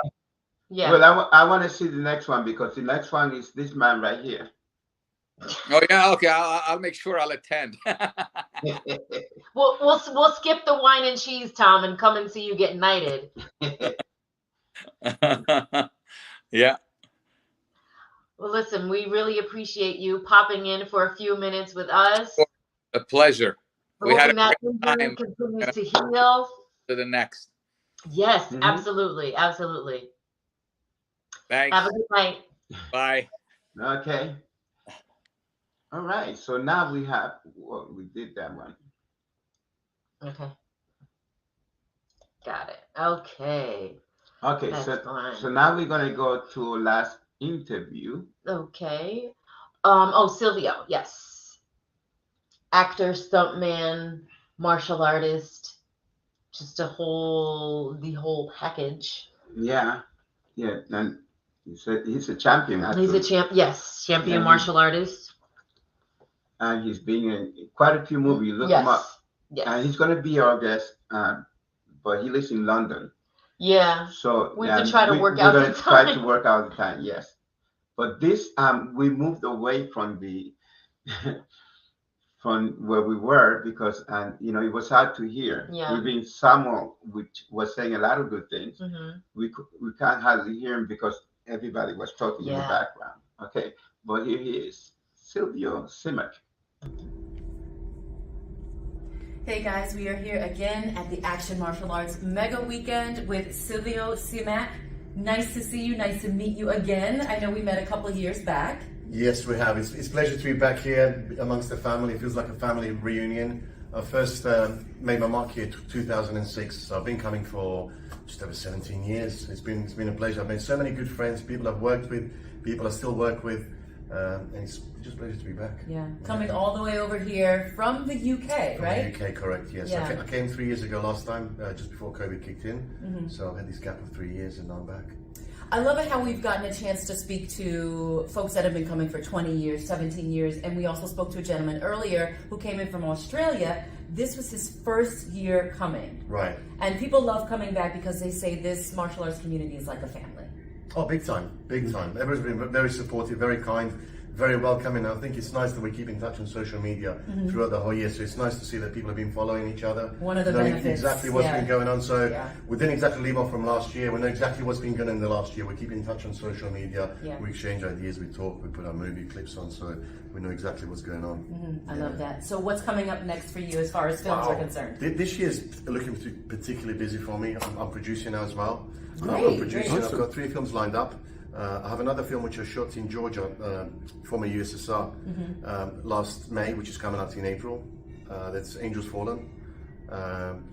Yeah. Well, I want to see the next one, because the next one is this man right here. Oh yeah, okay. I'll make sure I'll attend. We'll skip the wine and cheese, Tom, and come and see you get knighted. Yeah. Well, listen, we really appreciate you popping in for a few minutes with us. A pleasure. We had a great time. Continues to heal. To the next. Yes, absolutely, absolutely. Thanks. Have a good night. Bye. Okay. All right. So now we have, well, we did that one. Okay. Got it. Okay. Okay. So now we're gonna go to last interview. Okay. Oh, Silvio. Yes. Actor, stuntman, martial artist. Just the whole package. Yeah. Yeah. And he's a champion. Actually. He's a champ. Yes, champion martial artist. And he's been in quite a few movies. Look him up. Yes. And he's gonna be our guest, but he lives in London. Yeah. So we have to try to work out the time. Try to work out the time. Yes. But this, we moved away from the from where we were, because, you know, it was hard to hear. Yeah. We've been somewhere which was saying a lot of good things. We can't hardly hear him because everybody was talking in the background. Okay. But here he is, Silvio Simak. Hey guys, we are here again at the Action Martial Arts Mega Weekend with Silvio Simak. Nice to see you, nice to meet you again. I know we met a couple of years back. Yes, we have. It's a pleasure to be back here amongst the family. It feels like a family reunion. I first made my mark here in 2006, so I've been coming for just over 17 years. It's been a pleasure. I've made so many good friends, people I've worked with, people I still work with, and it's just a pleasure to be back. Yeah, coming all the way over here from the UK, right? From the UK, correct, yes. Yeah. I came 3 years ago last time, just before COVID kicked in, so I've had this gap of 3 years and now I'm back. I love it how we've gotten a chance to speak to folks that have been coming for 20 years, 17 years, and we also spoke to a gentleman earlier who came in from Australia. This was his first year coming. Right. And people love coming back because they say this martial arts community is like a family. Oh, big time, big time. Everyone's been very supportive, very kind, very welcoming. I think it's nice that we keep in touch on social media throughout the whole year. So it's nice to see that people have been following each other. One of the knowing benefits. Exactly what's been going on. So we didn't exactly leave off from last year. We know exactly what's been going on in the last year. We keep in touch on social media. We exchange ideas, we talk, we put our movie clips on. So we know exactly what's going on. I love that. So what's coming up next for you as far as films are concerned? This year's looking particularly busy for me. I'm producing now as well. Great, I'm producing. great. I've got 3 films lined up. I have another film which I shot in Georgia, former USSR, last May, which is coming out in April. That's Angels Fallen.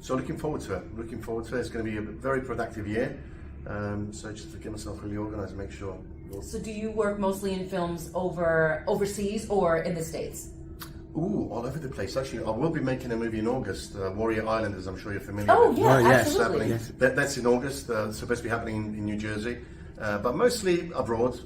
So looking forward to it. It's going to be a very productive year. So just to get myself really organized and make sure. So do you work mostly in films overseas or in the States? Ooh, all over the place. Actually, I will be making a movie in August, Warrior Island, as I'm sure you're familiar with. Oh, yeah, absolutely. Yes. That's in August. It's supposed to be happening in New Jersey. But mostly abroad.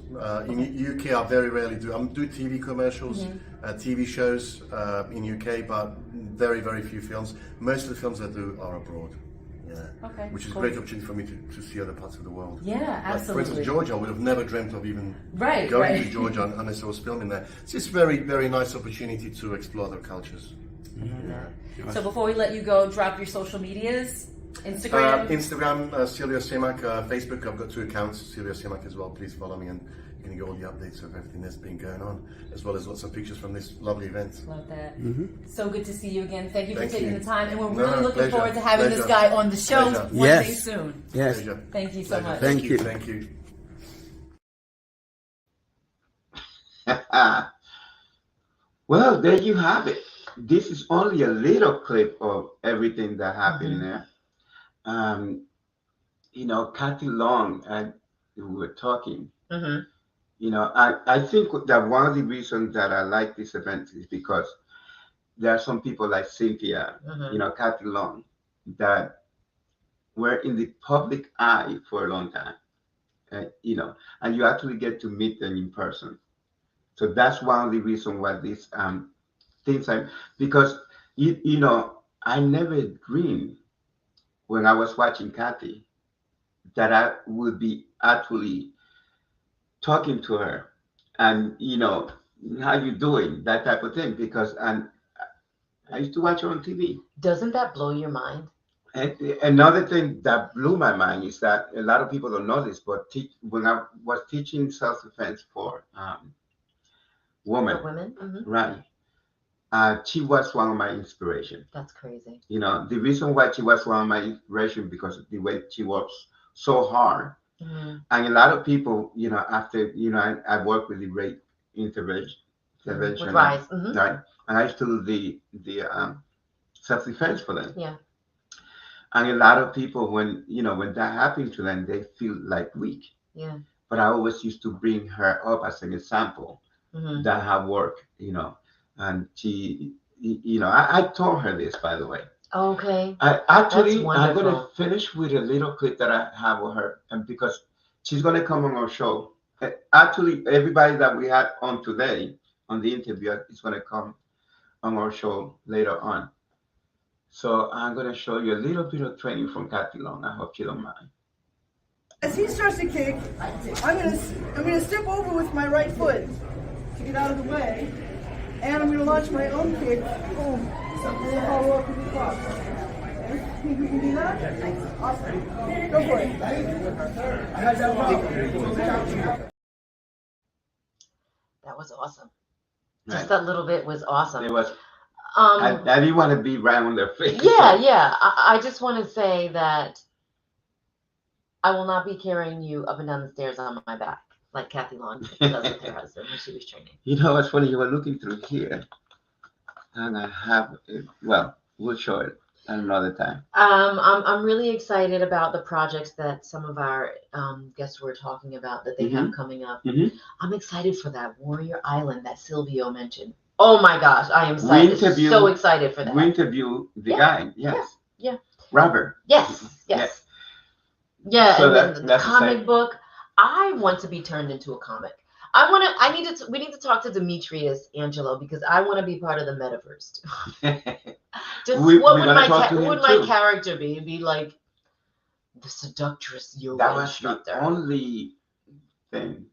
In UK, I very rarely do. I do TV commercials, TV shows in UK, but very, very few films. Most of the films I do are abroad. Yeah. Okay. Which is a great opportunity for me to see other parts of the world. Yeah, absolutely. Like, for instance, Georgia, I would have never dreamt of even going to Georgia unless I was filming there. So it's a very, very nice opportunity to explore other cultures. Yeah. So before we let you go, drop your social medias. Instagram? Instagram, Silvio Simak. Facebook, I've got 2 accounts, Silvio Simak as well. Please follow me and you can get all the updates of everything that's been going on, as well as lots of pictures from this lovely event. Love that. So good to see you again. Thank you for taking the time. And we're really looking pleasure. forward to having this guy on the show one day soon. Yes. Thank you so much. Thank you. Thank you. Well, there you have it. This is only a little clip of everything that happened there. Kathy Long and we were talking. Mm-hmm. I think that one of the reasons that I like this event is because there are some people like Cynthia, Mm-hmm. Kathy Long, that were in the public eye for a long time, and you actually get to meet them in person. So that's one of the reasons why these things are, because I never dreamed when I was watching Kathy that I would be actually talking to her and how you doing, that type of thing, because I used to watch her on TV. Doesn't that blow your mind? And another thing that blew my mind is that a lot of people don't know this, but when I was teaching self-defense for women, Mm-hmm. right, she was one of my inspiration. That's crazy. The reason why she was one of my inspiration because of the way she works so hard. Mm-hmm. And a lot of people, after I work with the rape intervention, With Rise. Mm-hmm. Right, and I used to do the self-defense for them. Yeah. And a lot of people, when that happened to them, they feel like weak. Yeah. But I always used to bring her up as an example that her work, and she, I told her this, by the way. Okay. I'm going to finish with a little clip that I have of her, and because she's going to come on our show. Actually, everybody that we had on today on the interview is going to come on our show later on. So I'm going to show you a little bit of training from Kathy Long. I hope you don't mind. As he starts to kick, I'm gonna step over with my right foot to get out of the way, and I'm gonna launch my own kick. Boom. And then follow up with the cross. Okay? Think we can do that? Awesome. Go for it. That was awesome. Right. Just that little bit was awesome. It was. I didn't want to be right on their face. Yeah. I just want to say that I will not be carrying you up and down the stairs on my back like Kathy Long does with her husband when she was training. It's funny, you were looking through here, and I have it. Well, we'll show it another time. I'm really excited about the projects that some of our guests were talking about that they have coming up. I'm excited for that Warrior Island that Silvio mentioned. Oh my gosh, I am so excited for that. We interview the guy. Yes. Yeah. Robert. Yes. Yeah, so and the comic book. I want to be turned into a comic. We need to talk to Demetrius Angelo because I want to be part of the metaverse. Just what would my character be? It'd be like the seductress yoga instructor. That was the only thing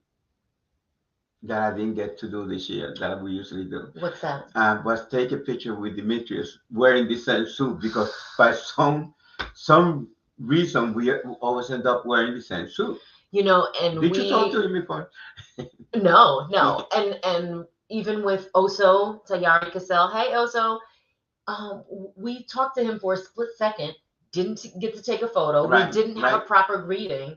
that I didn't get to do this year that we usually do. What's that? Was take a picture with Demetrius wearing the same suit because by some reason we always end up wearing the same suit. And did you talk to him before? No. And even with Oso Tayari Cassell, hey Oso, we talked to him for a split second, didn't get to take a photo. We didn't have a proper greeding.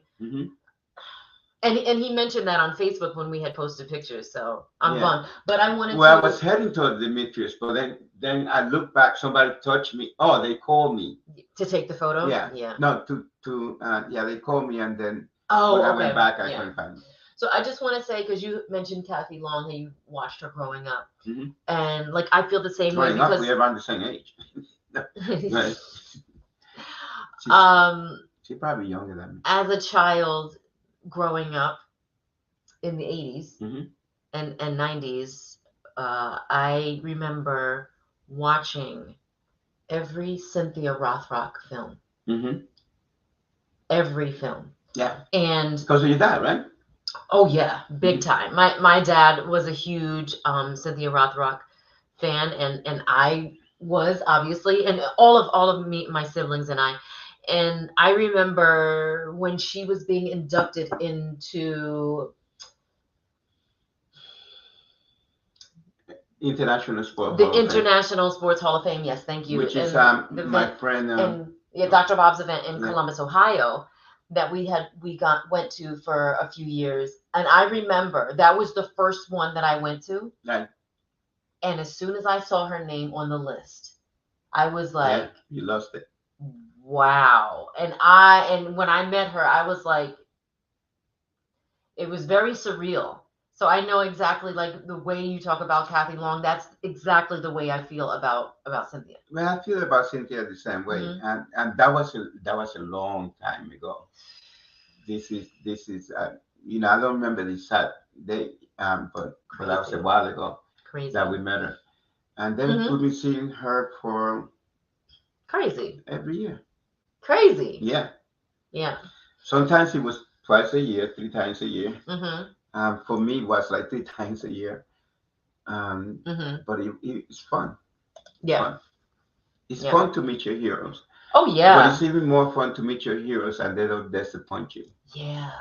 And he mentioned that on Facebook when we had posted pictures, so I'm bummed. But I wanted I was heading toward Demetrius, but then I looked back, somebody touched me. Oh, they called me. To take the photo? Yeah. No, they called me, and then when I went back, I couldn't find them. So I just want to say, because you mentioned Kathy Long, and you watched her growing up. And I feel the same way because we're around the same age. She's probably younger than me. As a child growing up in the 80s and 90s, I remember watching every Cynthia Rothrock film. Every film. Yeah. And because of your dad, right? Oh yeah, big time. My dad was a huge Cynthia Rothrock fan, and I was obviously, and all of me, my siblings and I. And I remember when she was being inducted into International Sports International Sports Hall of Fame. Yes, thank you. Which is my friend Dr. Bob's event in Columbus, Ohio, that we went to for a few years. And I remember that was the first one that I went to. Right. And as soon as I saw her name on the list, I was like, you lost it. wow. And when I met her, I was like, it was very surreal. So I know exactly like the way you talk about Kathy Long. That's exactly the way I feel about Cynthia. Well, I feel about Cynthia the same way, and that was a long time ago. This is you know, I don't remember the exact date, but that was a while ago. Crazy that we met her, and then we've been seeing her for crazy every year. Crazy. Yeah. Yeah. Sometimes it was twice a year, 3 times a year. Mm-hmm. For me, it was like 3 times a year. But it's fun. Yeah. Fun. It's fun to meet your heroes. Oh, yeah. But it's even more fun to meet your heroes and they don't disappoint you. Yeah.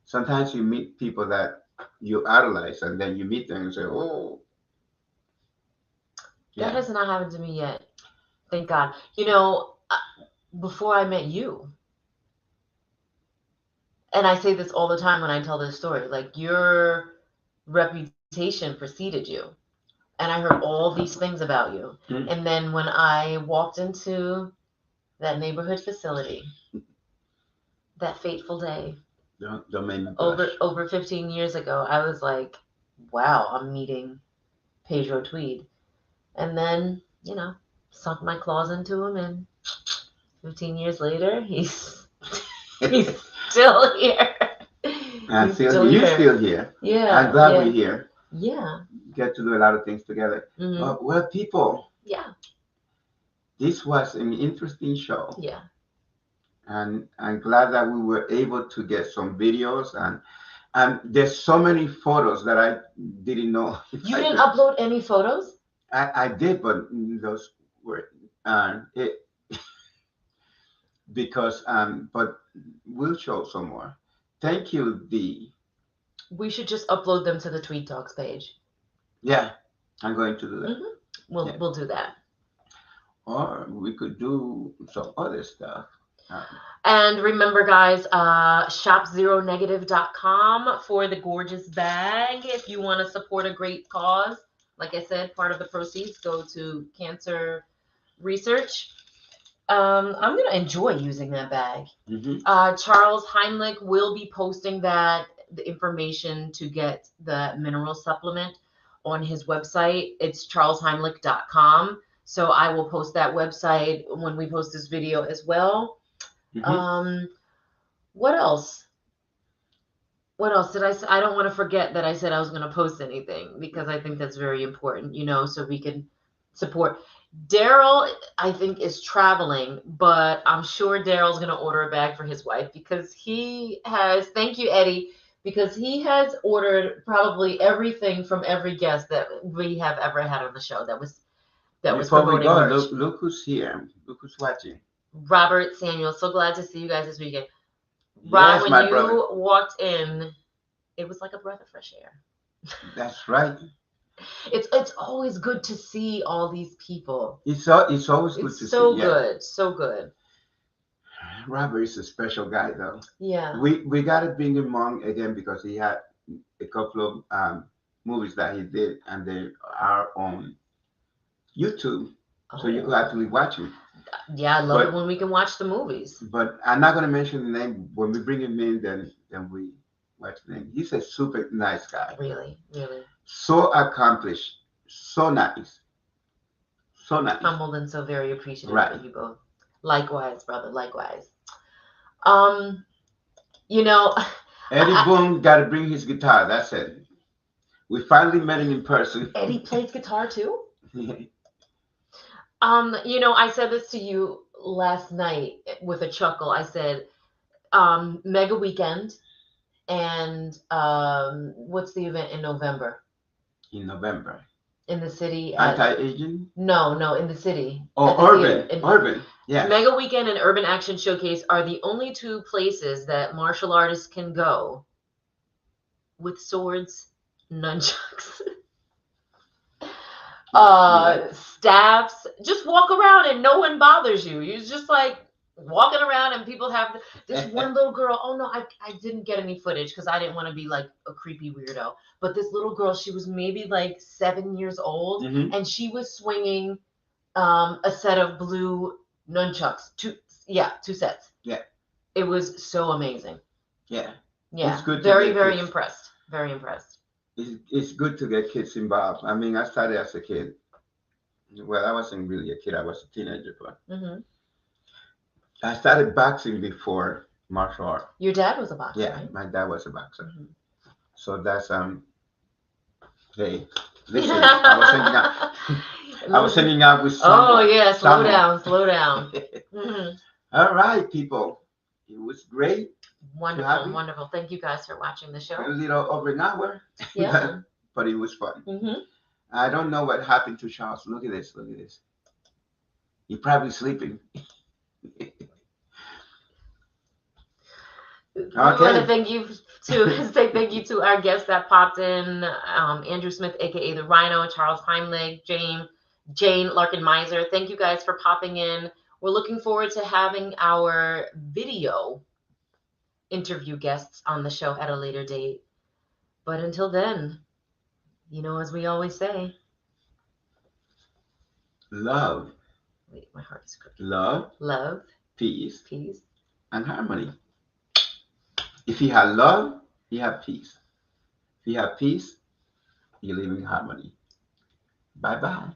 Sometimes you meet people that you idolize and then you meet them and say, oh. That has not happened to me yet. Thank God. You know, before I met you, and I say this all the time when I tell this story, like your reputation preceded you. And I heard all these things about you. And then when I walked into that neighborhood facility, that fateful day, don't make me blush. over 15 years ago, I was like, wow, I'm meeting Pedro Tweed. And then, you know, sunk my claws into him, and 15 years later, he's still here. And you're still here. Yeah. I'm glad we're here. Yeah. Get to do a lot of things together. Well, people. Yeah. This was an interesting show. Yeah. And I'm glad that we were able to get some videos, and there's so many photos that I didn't know. You didn't upload any photos? I did, but those were because but we'll show some more. Thank you, Dee. We should just upload them to the Tweed Talks page. Yeah, I'm going to do that. We'll do that. Or we could do some other stuff. And remember, guys, shopzeronegative.com for the gorgeous bag. If you want to support a great cause, like I said, part of the proceeds go to cancer research. I'm going to enjoy using that bag. Charles Heimlich will be posting the information to get the mineral supplement on his website. It's charlesheimlich.com. So I will post that website when we post this video as well. What else? What else did I say? I don't want to forget that I said I was going to post anything, because I think that's very important, you know, so we can support. Daryl, I think, is traveling, but I'm sure Daryl's going to order a bag for his wife, because he has, thank you, Eddie, because he has ordered probably everything from every guest that we have ever had on the show that was promoting merch. Look who's here. Look who's watching. Robert Samuel, so glad to see you guys this weekend. Yes, Rob, when my you brother. walked in, it was like a breath of fresh air. That's right. It's always good to see all these people. It's always good to see. So good, so good. Robert is a special guy, though. Yeah. We got to bring him on again because he had a couple of movies that he did, and they are on YouTube, so you could actually watch them. Yeah, I love it when we can watch the movies. But I'm not going to mention the name. When we bring him in, then we watch the name. He's a super nice guy. Really, really. So accomplished. So nice. So nice. Humbled and so very appreciative of you both. Likewise, brother. Likewise. You know, Eddie Boone got to bring his guitar. That's it. We finally met him in person. Eddie plays guitar too? You know, I said this to you last night with a chuckle. I said, Mega Weekend, and what's the event in November? In November. In the city. Anti-aging? No, in the city. Oh, Urban. Yeah. Mega Weekend and Urban Action Showcase are the only two places that martial artists can go with swords, nunchucks, staffs. Just walk around and no one bothers you. You're just like walking around, and people have this one little girl. Oh no, I didn't get any footage because I didn't want to be like a creepy weirdo. But this little girl, she was maybe like 7 years old, and she was swinging a set of blue nunchucks. Yeah, 2 sets. Yeah. It was so amazing. Yeah. Yeah. It's good. Very, very impressed. Very impressed. It's good to get kids involved. I mean, I started as a kid. Well, I wasn't really a kid. I was a teenager, but I started boxing before martial art. Your dad was a boxer, Yeah, right? my dad was a boxer. So that's hey, listen, I was hanging out with someone. Oh yeah, slow down. All right, people. It was great. Wonderful, wonderful. Thank you guys for watching the show. A little over an hour. Yeah. But it was fun. I don't know what happened to Charles. Look at this. Look at this. He's probably sleeping. We want to say thank you to our guests that popped in, Andrew Smith, aka the Rhino, Charles Heimlich, Jane Larkin Miser. Thank you guys for popping in. We're looking forward to having our video interview guests on the show at a later date. But until then, as we always say, love. Wait, my heart is crooked. Love. Peace. Peace. And harmony. If you have love, you have peace. If you have peace, you live in harmony. Bye-bye.